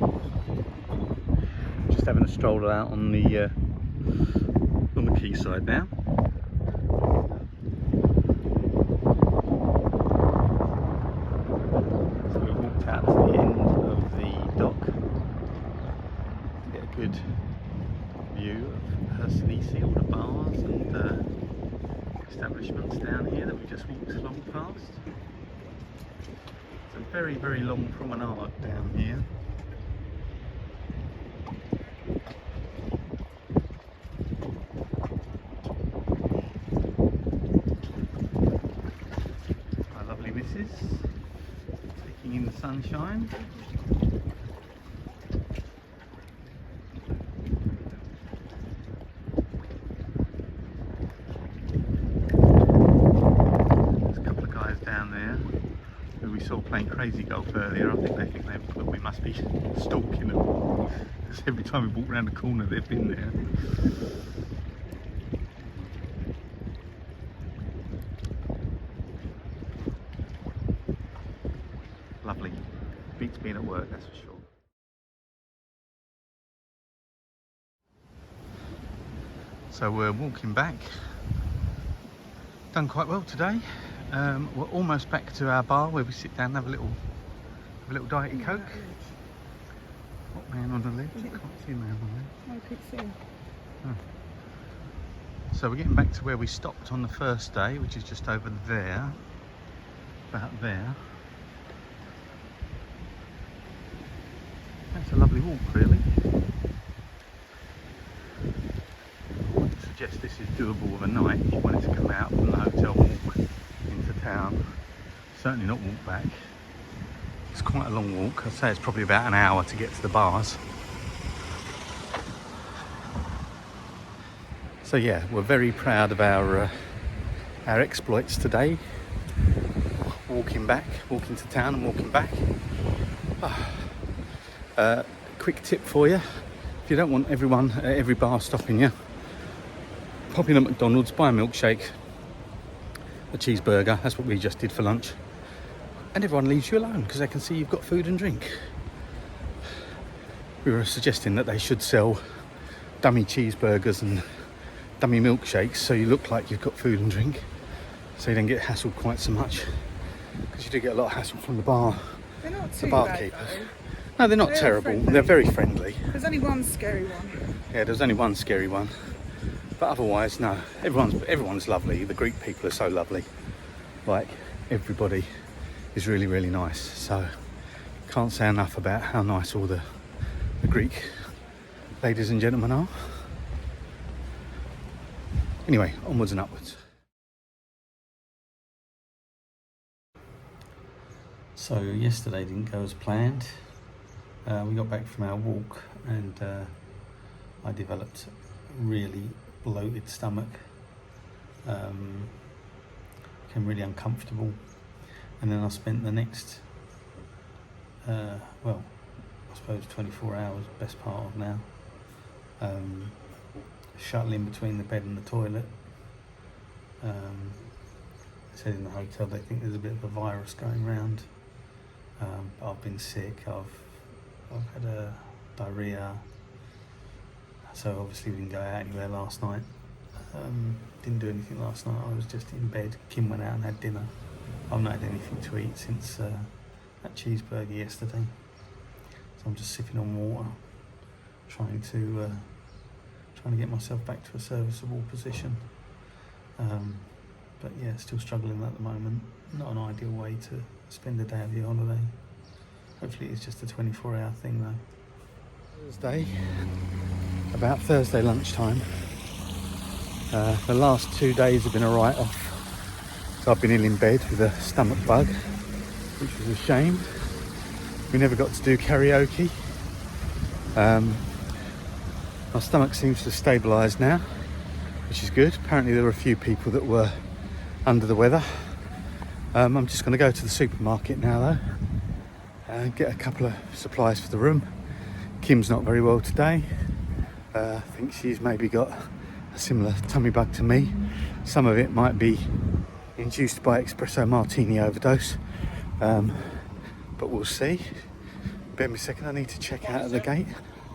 Just having a stroll out on the quayside now. So we walked out to the end of the view of Hersenisi, all the bars and establishments down here that we just walked along past. It's a very, very long promenade down here. My lovely missus taking in the sunshine. Saw playing crazy golf earlier. I think they think that we must be stalking them, because every time we walk around the corner they've been there. Lovely. Beats being at work, that's for sure. So we're walking back. Done quite well today. We're almost back to our bar where we sit down and have a little diety coke. What man on the ledge? I can't see a man on the ledge. I could see. So we're getting back to where we stopped on the first day, which is just over there, about there. That's a lovely walk, really. I would suggest this is doable of a night if you wanted to come out from the hotel walk into town. Certainly not walk back. It's quite a long walk. I'd say it's probably about an hour to get to the bars. So yeah, we're very proud of our exploits today. Walking to town and walking back. Quick tip for you: if you don't want everyone at every bar stopping you, pop in at McDonald's, buy a milkshake, a cheeseburger. That's what we just did for lunch, and everyone leaves you alone because they can see you've got food and drink. We were suggesting that they should sell dummy cheeseburgers and dummy milkshakes so you look like you've got food and drink, so you don't get hassled quite so much, because you do get a lot of hassle from the They're not too the bad, barkeep. though. No, they're not They're terrible. friendly. They're very friendly. There's only one scary one. Yeah, there's only one scary one, but otherwise, no. Everyone's lovely. The Greek people are so lovely. Like, everybody is really, really nice. So, can't say enough about how nice all the Greek ladies and gentlemen are. Anyway, onwards and upwards. So yesterday didn't go as planned. We got back from our walk and I developed a really bloated stomach. Became really uncomfortable, and then I spent the next, well, I suppose 24 hours, best part of now, shuttling between the bed and the toilet. They said in the hotel they think there's a bit of a virus going around. But I've been sick, I've had a diarrhea, so obviously we didn't go out anywhere last night. Didn't do anything last night, I was just in bed. Kim went out and had dinner. I've not had anything to eat since that cheeseburger yesterday. So I'm just sipping on water, trying to get myself back to a serviceable position. But yeah, still struggling at the moment. Not an ideal way to spend a day of your holiday. Hopefully it's just a 24-hour thing though. Thursday, about Thursday lunchtime. The last 2 days have been a write-off. So I've been ill in bed with a stomach bug, which was a shame. We never got to do karaoke. My stomach seems to have stabilised now, which is good. Apparently there were a few people that were under the weather. I'm just going to go to the supermarket now though and get a couple of supplies for the room. Kim's not very well today. I think she's maybe got a similar tummy bug to me. Some of it might be induced by espresso martini overdose, but we'll see. Bear me a second, I need to check out at the gate.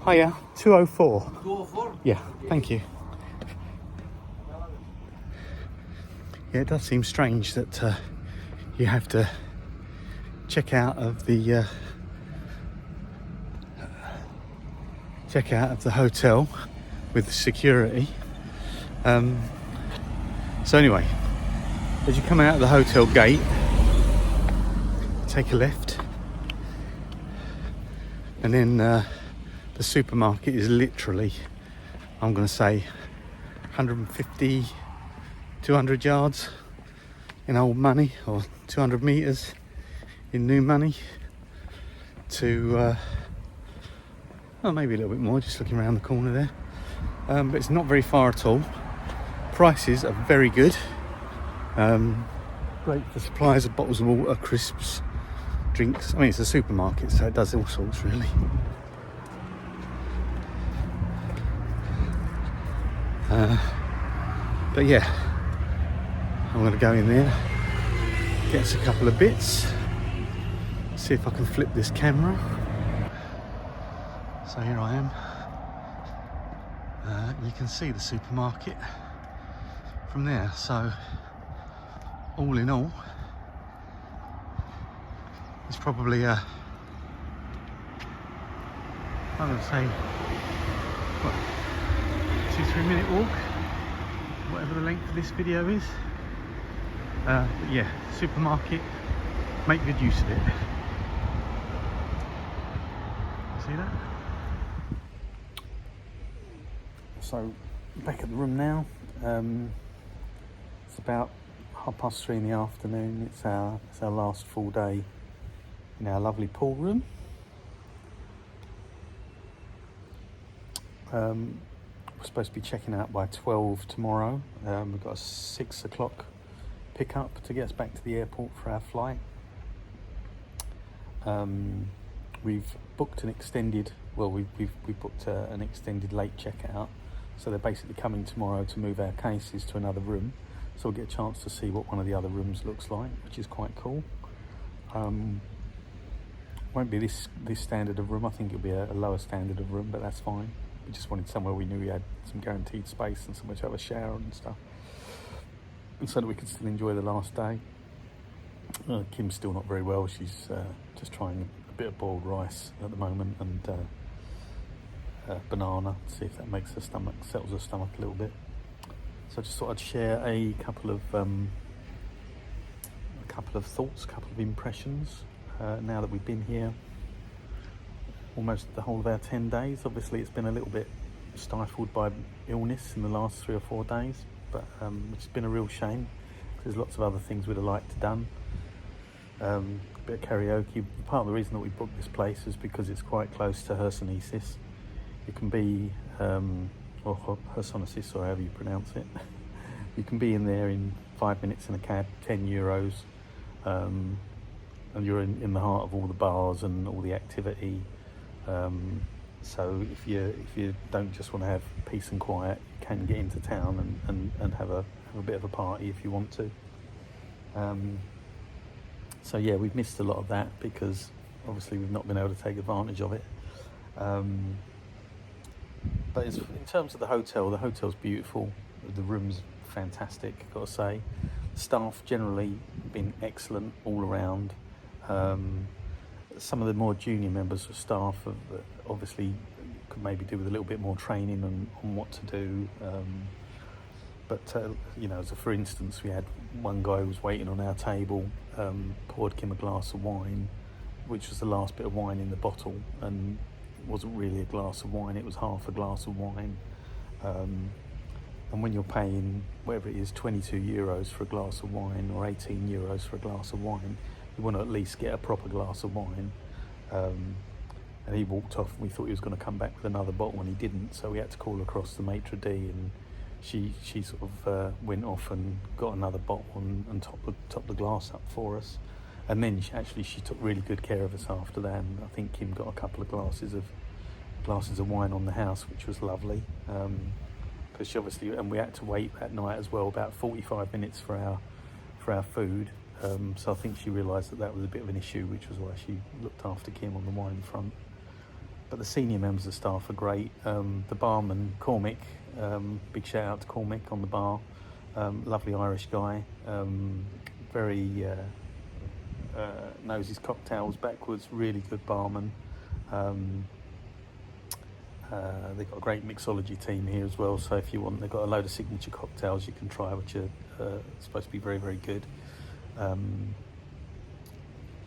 Hiya, 204. 204? Yeah, thank you. Yeah, it does seem strange that you have to check out of the hotel with the security. So anyway, as you come out of the hotel gate, take a left, and then the supermarket is literally, I'm going to say 150, 200 yards in old money, or 200 metres in new money, to oh, maybe a little bit more, just looking around the corner there. But it's not very far at all. Prices are very good. Great for supplies of bottles of water, crisps, drinks. I mean, it's a supermarket, so it does all sorts, really. But yeah, I'm going to go in there, get us a couple of bits, see if I can flip this camera. So here I am. You can see the supermarket from there. So all in all, it's probably I'm going to say, what, 2-3 minute walk, whatever the length of this video is. But yeah, supermarket, make good use of it. See that? So back at the room now. It's about 3:30 in the afternoon. It's our last full day in our lovely pool room. We're supposed to be checking out by 12 tomorrow. We've got a 6 o'clock pickup to get us back to the airport for our flight. We've booked an extended, we've booked an extended late checkout. So they're basically coming tomorrow to move our cases to another room. So we'll get a chance to see what one of the other rooms looks like, which is quite cool. Won't be this standard of room. I think it'll be a lower standard of room, but that's fine. We just wanted somewhere we knew we had some guaranteed space and somewhere to have a shower and stuff, and so that we could still enjoy the last day. Kim's still not very well. She's just trying a bit of boiled rice at the moment, and banana, see if that makes her stomach, settles her stomach a little bit. So I just thought I'd share a couple of thoughts, a couple of impressions now that we've been here almost the whole of our 10 days. Obviously it's been a little bit stifled by illness in the last 3 or 4 days, but it's been a real shame. There's lots of other things we'd have liked to done. A bit of karaoke. Part of the reason that we booked this place is because it's quite close to Hersonesis. You can be, or Hersonesis, or however you pronounce it. You can be in there in 5 minutes in a cab, €10, and you're in the heart of all the bars and all the activity. So if you don't just want to have peace and quiet, you can get into town and have a bit of a party if you want to. So yeah, we've missed a lot of that because obviously we've not been able to take advantage of it. But in terms of the hotel's beautiful. The room's fantastic, got to say. Staff generally been excellent all around. Some of the more junior members of staff have obviously could maybe do with a little bit more training on what to do. But you know, so for instance, we had one guy who was waiting on our table, poured Kim a glass of wine, which was the last bit of wine in the bottle, and it wasn't really a glass of wine, it was half a glass of wine. And when you're paying, whatever it is, €22 for a glass of wine, or €18 for a glass of wine, you want to at least get a proper glass of wine. And he walked off, and we thought he was going to come back with another bottle, and he didn't, so we had to call across the maitre d', and she sort of went off and got another bottle and topped the glass up for us. And then she took really good care of us after that, and I think Kim got a couple of glasses of wine on the house, which was lovely. Because she obviously, and we had to wait that night as well, about 45 minutes for our food. So I think she realised that was a bit of an issue, which was why she looked after Kim on the wine front. But the senior members of staff are great. The barman, Cormac, big shout out to Cormac on the bar. Lovely Irish guy. Very knows his cocktails backwards. Really good barman. They've got a great mixology team here as well, so if you want, they've got a load of signature cocktails you can try, which are supposed to be very, very good.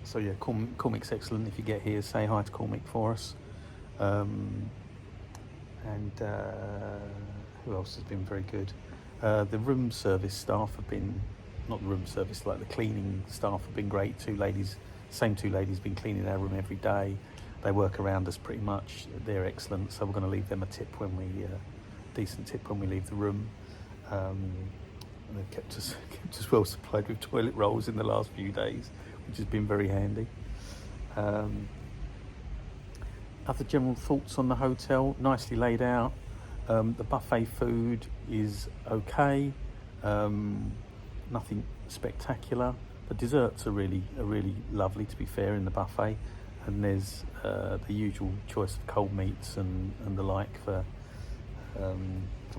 So yeah, Cormic's excellent. If you get here, say hi to Cormic for us. And who else has been very good? The room service staff have been, not the room service, like the cleaning staff have been great. Same two ladies been cleaning our room every day. They work around us pretty much. They're excellent, so we're going to leave them a tip when we, decent tip when we leave the room. And they've kept us well supplied with toilet rolls in the last few days, which has been very handy. Other general thoughts on the hotel: nicely laid out. The buffet food is okay. Nothing spectacular. The desserts are really lovely, to be fair, in the buffet. And there's the usual choice of cold meats and the like for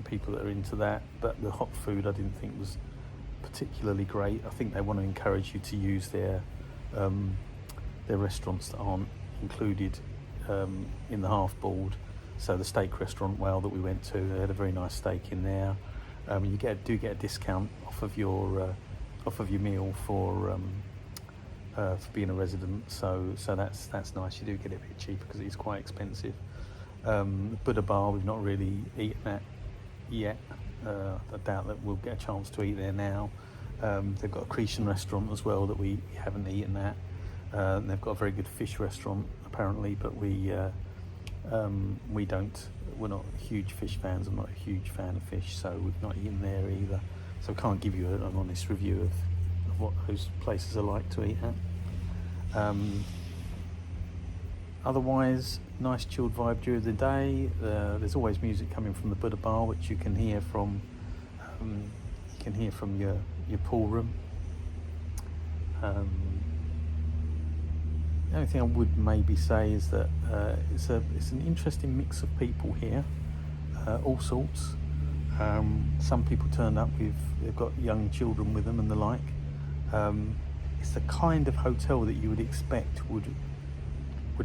people that are into that. But the hot food I didn't think was particularly great. I think they want to encourage you to use their restaurants that aren't included in the half board. So the steak restaurant, that we went to, they had a very nice steak in there. You do get a discount off of your meal for being a resident. So that's nice. You do get it a bit cheaper because it is quite expensive. The Buddha Bar, we've not really eaten at yet. I doubt that we'll get a chance to eat there now. They've got a Cretan restaurant as well that we haven't eaten at. They've got a very good fish restaurant apparently, but we're not huge fish fans. I'm not a huge fan of fish, so we've not eaten there either. So I can't give you an honest review of what those places are like to eat at. Otherwise, nice chilled vibe during the day. There's always music coming from the Buddha Bar, which you can hear from your pool room. The only thing I would maybe say is that it's an interesting mix of people here, all sorts. Some people turned up they've got young children with them and the like. It's the kind of hotel that you would expect would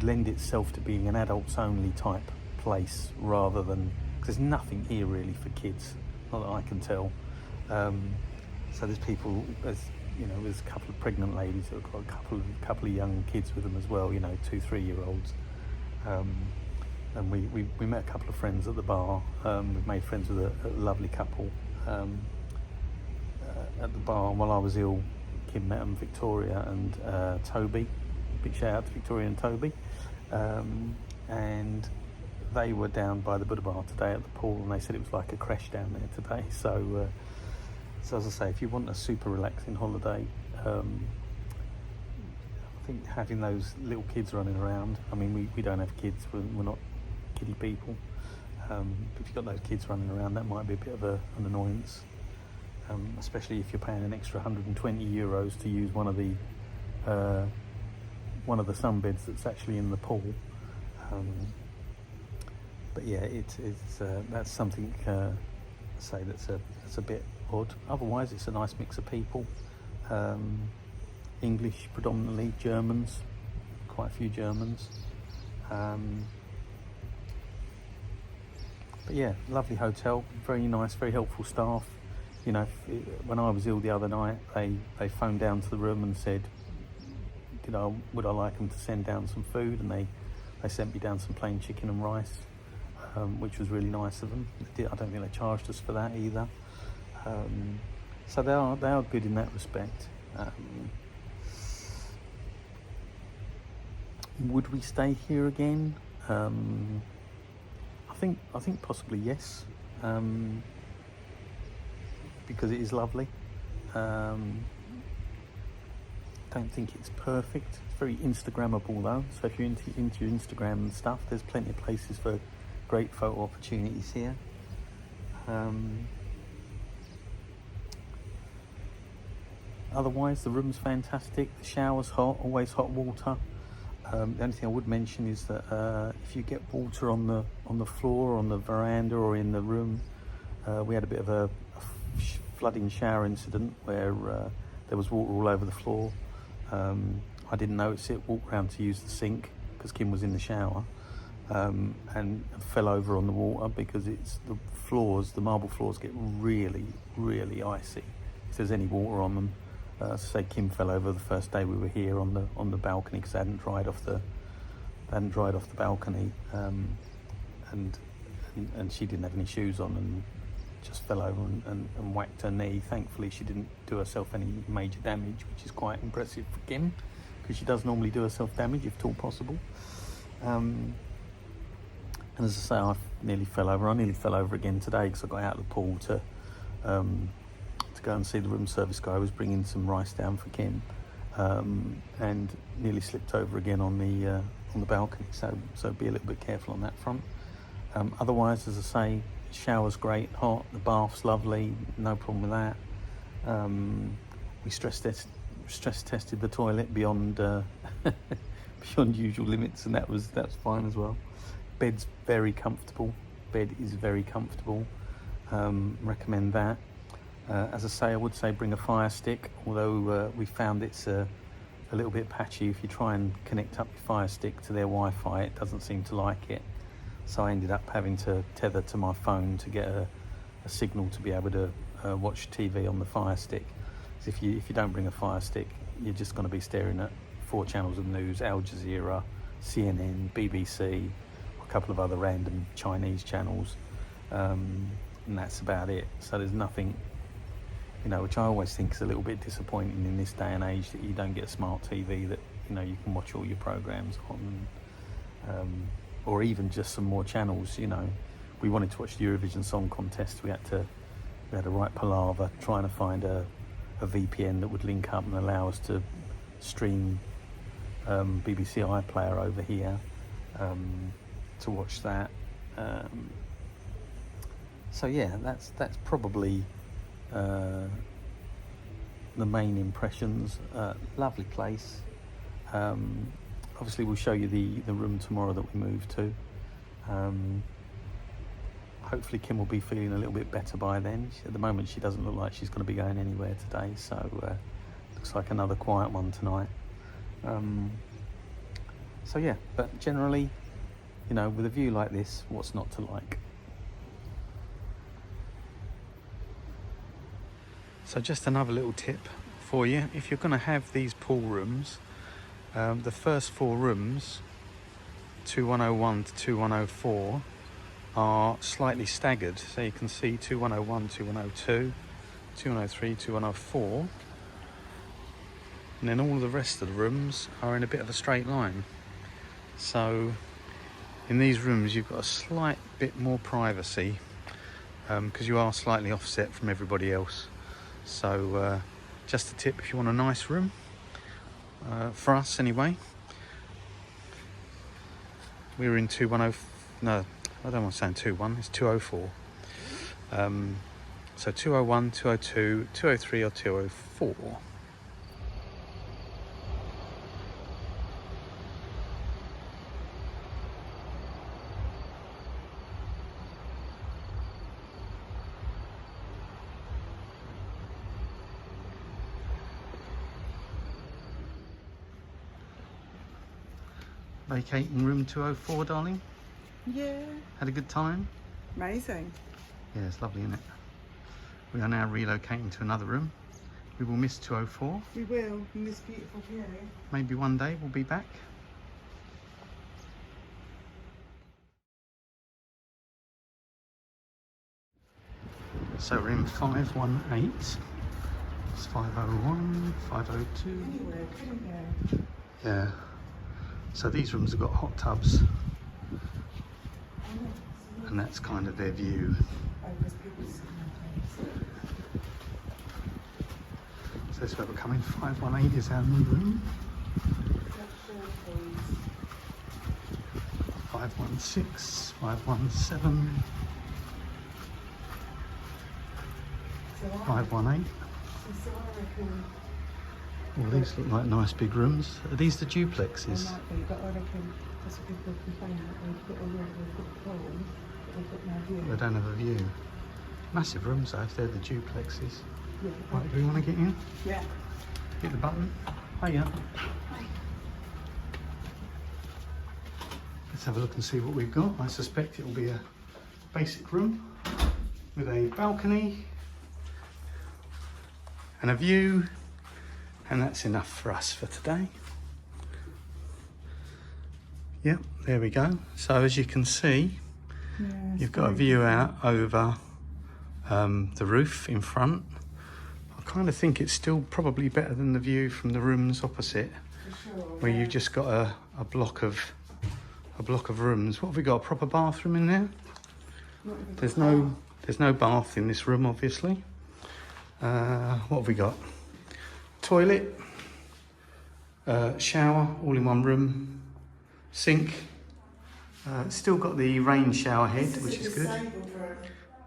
lend itself to being an adults only type place, rather than, because there's nothing here really for kids, not that I can tell. So there's people, there's a couple of pregnant ladies that have got a couple of young kids with them as well, 2-3 year olds. And we met a couple of friends at the bar. We've made friends with a lovely couple at the bar. While I was ill, Kim met them, Victoria and Toby. Big shout out to Victoria and Toby. And they were down by the Buddha Bar today at the pool, and they said it was like a crash down there today. So as I say, if you want a super relaxing holiday, I think having those little kids running around, I mean, we don't have kids, we're not kiddie people. But if you've got those kids running around, that might be a bit of an annoyance, especially if you're paying an extra €120 to use one of the sunbeds that's actually in the pool. But yeah, it's that's something that's a bit odd. Otherwise, it's a nice mix of people. English predominantly, Germans, quite a few Germans. But yeah, lovely hotel, very nice, very helpful staff. When I was ill the other night, they phoned down to the room and said, would I like them to send down some food, and they sent me down some plain chicken and rice, which was really nice of them. I don't think they charged us for that either. So they are good in that respect. Would we stay here again? I think possibly yes, because it is lovely. Don't think it's perfect. It's very Instagrammable though, so if you're into Instagram and stuff, there's plenty of places for great photo opportunities here. Otherwise, the room's fantastic. The shower's hot, always hot water. The only thing I would mention is that if you get water on the floor, on the veranda, or in the room, we had a bit of a flooding shower incident where there was water all over the floor. I didn't notice it. Walked around to use the sink because Kim was in the shower, and fell over on the water because it's the marble floors get really, really icy if there's any water on them. Say Kim fell over the first day we were here on the balcony because they hadn't dried off the balcony, and she didn't have any shoes on and just fell over and whacked her knee. Thankfully she didn't do herself any major damage, which is quite impressive for Kim because she does normally do herself damage if at all possible. And as I say, I nearly fell over. I nearly fell over again today because I got out of the pool to go and see the room service guy who was bringing some rice down for Kim, and nearly slipped over again on the balcony. So be a little bit careful on that front. Otherwise, as I say, shower's great, hot. The bath's lovely, no problem with that. We stress tested the toilet beyond beyond usual limits, and that's fine as well. Bed's very comfortable. Bed is very comfortable. Recommend that. As I say, I would say bring a fire stick, although we found it's a little bit patchy. If you try and connect up your fire stick to their Wi-Fi, it doesn't seem to like it. So I ended up having to tether to my phone to get a signal to be able to watch TV on the fire stick. So if you don't bring a fire stick, you're just going to be staring at 4 channels of news: Al Jazeera, CNN, BBC, a couple of other random Chinese channels, and that's about it. So there's nothing, which I always think is a little bit disappointing in this day and age, that you don't get a smart TV that you can watch all your programs on, or even just some more channels. We wanted to watch the Eurovision Song Contest. We had a right palaver trying to find a VPN that would link up and allow us to stream BBC iPlayer over here to watch that. So yeah, that's probably the main impressions. Lovely place. Obviously we'll show you the room tomorrow that we move to. Hopefully Kim will be feeling a little bit better by then. At the moment she doesn't look like she's going to be going anywhere today, so looks like another quiet one tonight. So yeah, but generally, with a view like this, what's not to like? So just another little tip for you: if you're going to have these pool rooms, the first 4 rooms, 2101 to 2104, are slightly staggered. So you can see 2101, 2102, 2103, 2104, and then all the rest of the rooms are in a bit of a straight line. So in these rooms you've got a slight bit more privacy because you are slightly offset from everybody else. So just a tip if you want a nice room, for us anyway. We were in 210, no, I don't want to say 21, it's 204. So 201, 202, 203 or 204. Vacating room 204, darling? Yeah. Had a good time? Amazing. Yeah, it's lovely, isn't it? We are now relocating to another room. We will miss 204. We will, in this beautiful view. Maybe one day we'll be back. So we're in 518. It's 501, 502. Anywhere, couldn't you? Yeah. So these rooms have got hot tubs, and that's kind of their view. So this is where we're coming. 518 is our new room. 516, 517, 518. All these look like nice big rooms. Are these the duplexes? They might be, but I reckon that's a good complaint that they've got a room with a good pool, but they've got no view. They don't have a view. Massive rooms though, if they're the duplexes. Yeah. Right, do we want to get in? Yeah. Hit the button. Hiya. Let's have a look and see what we've got. I suspect it will be a basic room with a balcony and a view, and that's enough for us for today. Yep, there we go. So as you can see, you've got a view out over the roof in front. I kind of think it's still probably better than the view from the rooms opposite, where you've just got a block of rooms. What have we got? A proper bathroom in there? There's no bath in this room, obviously. What have we got? Toilet, shower, all in one room. Sink. Still got the rain shower head, which is good.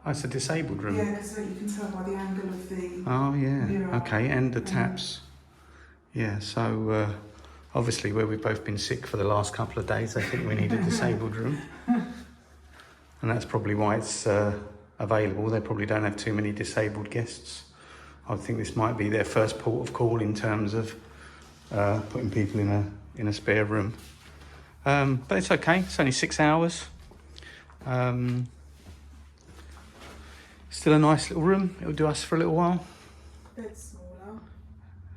Oh, it's a disabled room. Yeah, because you can tell by the angle of the mirror. Okay, and the taps. Yeah, so obviously where we've both been sick for the last couple of days, I think we need a disabled room. And that's probably why it's available. They probably don't have too many disabled guests. I think this might be their first port of call in terms of putting people in a spare room. But it's okay, it's only 6 hours. Still a nice little room, it'll do us for a little while. bed's smaller.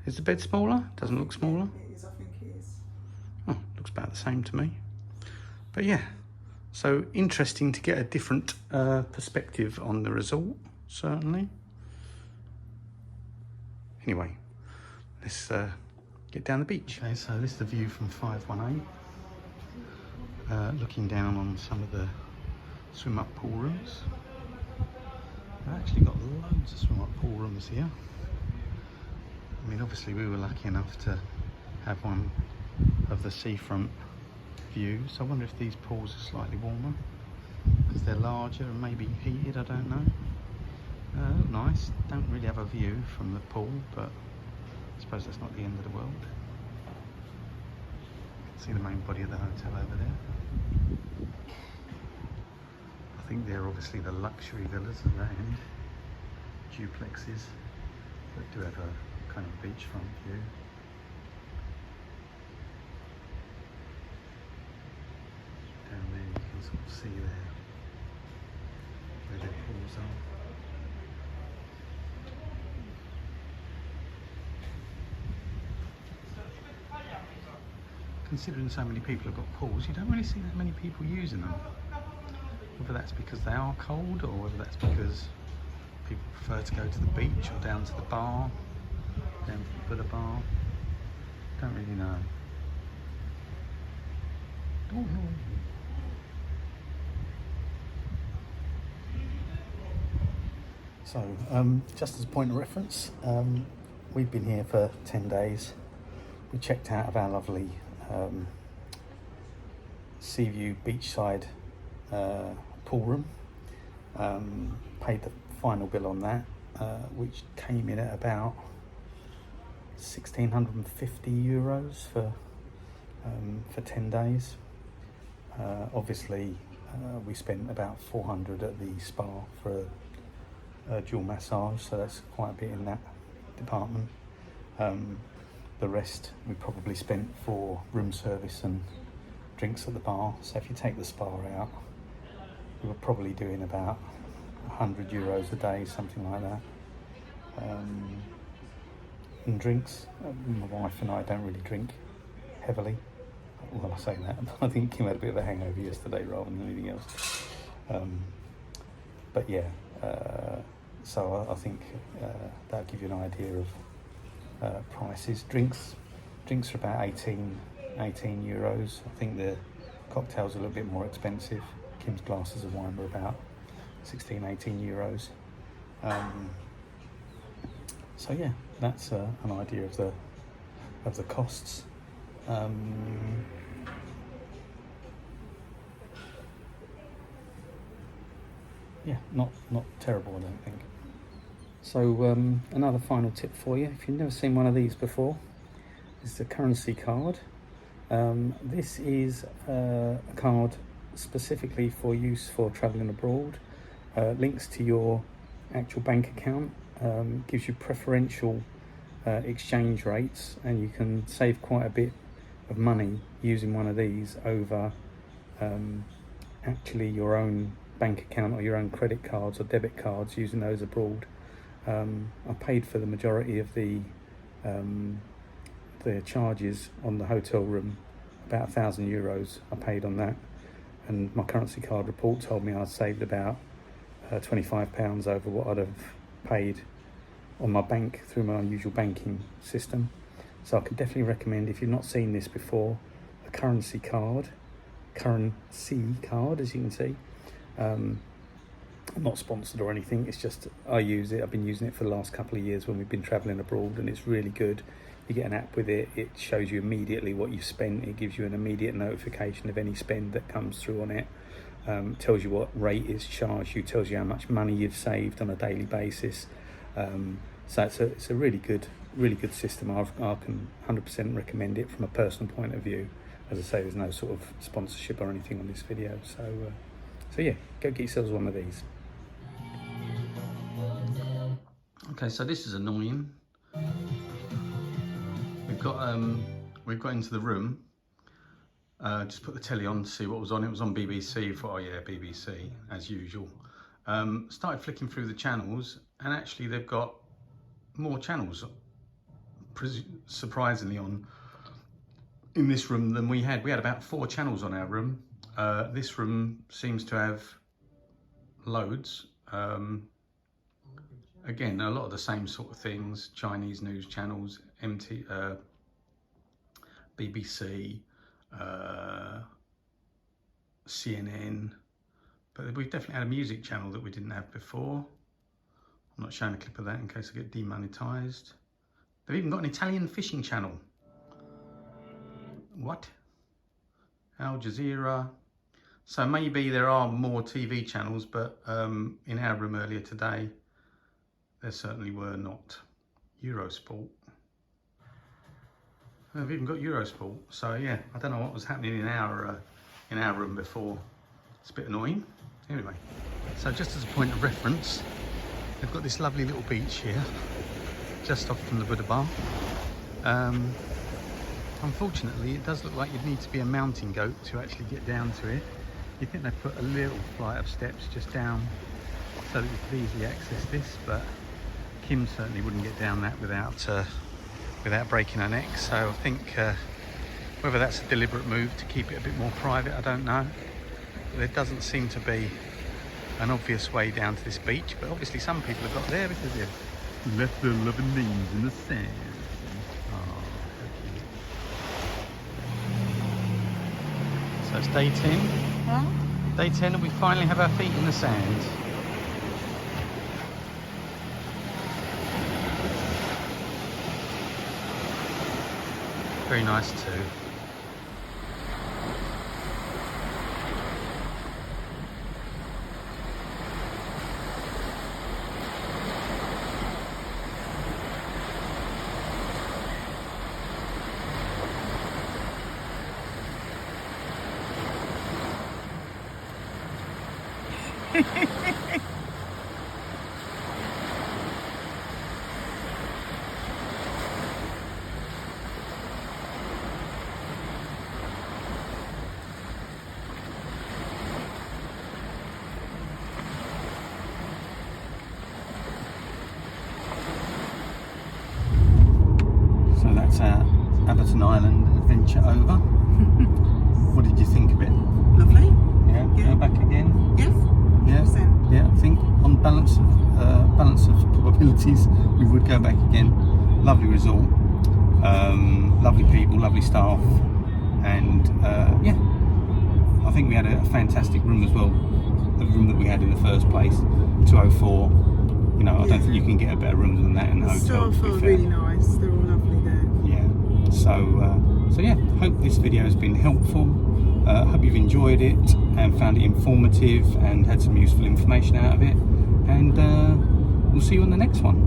Is the bed smaller? Doesn't look smaller? It is, I think it is. Oh, looks about the same to me. But yeah, so interesting to get a different perspective on the resort, certainly. Anyway, let's get down the beach. Okay, so this is the view from 518. Looking down on some of the swim-up pool rooms. We've actually got loads of swim-up pool rooms here. I mean, obviously we were lucky enough to have one of the seafront views. I wonder if these pools are slightly warmer because they're larger and maybe heated, I don't know. Look nice. Don't really have a view from the pool, but I suppose that's not the end of the world. See the main body of the hotel over there. I think they're obviously the luxury villas at that end, duplexes that do have a kind of beachfront view. Down there you can sort of see there where their pools are. Considering so many people have got pools, you don't really see that many people using them. Whether that's because they are cold or whether that's because people prefer to go to the beach or down to the bar, down to the Buddha bar. Don't really know. Oh, no. So, just as a point of reference, we've been here for 10 days. We checked out of our lovely Seaview beachside pool room, paid the final bill on that, which came in at about €1,650 for 10 days. Obviously we spent about 400 at the spa for a dual massage, so that's quite a bit in that department. The rest we probably spent for room service and drinks at the bar. So if you take the spa out, we were probably doing about €100 a day, something like that. And drinks, my wife and I don't really drink heavily. Well, I say that, but I think Kim had a bit of a hangover yesterday rather than anything else. But yeah, so I think that'll give you an idea of prices. Drinks are about 18 euros. I think the cocktails are a little bit more expensive. Kim's glasses of wine were about 18 euros. So yeah, that's an idea of the costs. Yeah, not terrible, I don't think. So another final tip for you, if you've never seen one of these before, is the currency card. This is a card specifically for use for travelling abroad. Links to your actual bank account, gives you preferential exchange rates, and you can save quite a bit of money using one of these over actually your own bank account or your own credit cards or debit cards, using those abroad. I paid for the majority of the charges on the hotel room, about €1,000 I paid on that, and my currency card report told me I'd saved about £25 over what I'd have paid on my bank through my usual banking system. So I could definitely recommend, if you've not seen this before, a currency card as you can see. I'm not sponsored or anything, it's just I use it. I've been using it for the last couple of years when we've been travelling abroad, and it's really good. You get an app with it, it shows you immediately what you've spent, it gives you an immediate notification of any spend that comes through on it, tells you what rate is charged you, tells you how much money you've saved on a daily basis. So it's a really good system. I can 100% recommend it from a personal point of view. As I say, there's no sort of sponsorship or anything on this video, so yeah, go get yourselves one of these. Okay, so this is annoying. We've got into the room, just put the telly on to see what was on. It was on BBC. Thought, oh yeah, BBC as usual. Started flicking through the channels, and actually they've got more channels, surprisingly, on in this room than we had. We had about 4 channels on our room. This room seems to have loads. Again, a lot of the same sort of things: Chinese news channels, BBC, CNN, but we've definitely had a music channel that we didn't have before. I'm not showing a clip of that in case I get demonetized. They've even got an Italian fishing channel. What? Al Jazeera. So maybe there are more TV channels, but in our room earlier today, there certainly were not. Eurosport. They've even got Eurosport. So yeah, I don't know what was happening in our room before. It's a bit annoying. Anyway, so just as a point of reference, they've got this lovely little beach here, just off from the Buddha Bar. Unfortunately, it does look like you'd need to be a mountain goat to actually get down to it. You think they put a little flight of steps just down so that you could easily access this, but Kim certainly wouldn't get down that without breaking her neck. So I think whether that's a deliberate move to keep it a bit more private, I don't know. But there doesn't seem to be an obvious way down to this beach, but obviously some people have got there because they've left their loving names in the sand. Oh, so it's day 10. Huh? Day 10, and we finally have our feet in the sand. Very nice too. So that's our Abaton Island adventure over. What did you think of it? Lovely. Yeah, Yeah. go back again. Yes. Yeah, 100%. yeah. I think on balance of probabilities, we would go back again. Lovely resort, lovely people, lovely staff, and yeah, I think we had a fantastic room as well. The room that we had in the first place, 204. You know, I don't think you can get a better room than that in the hotel. Staff are really nice. They're all lovely there. Yeah. So yeah. Hope this video has been helpful. Hope you've enjoyed it and found it informative and had some useful information out of it. And we'll see you on the next one.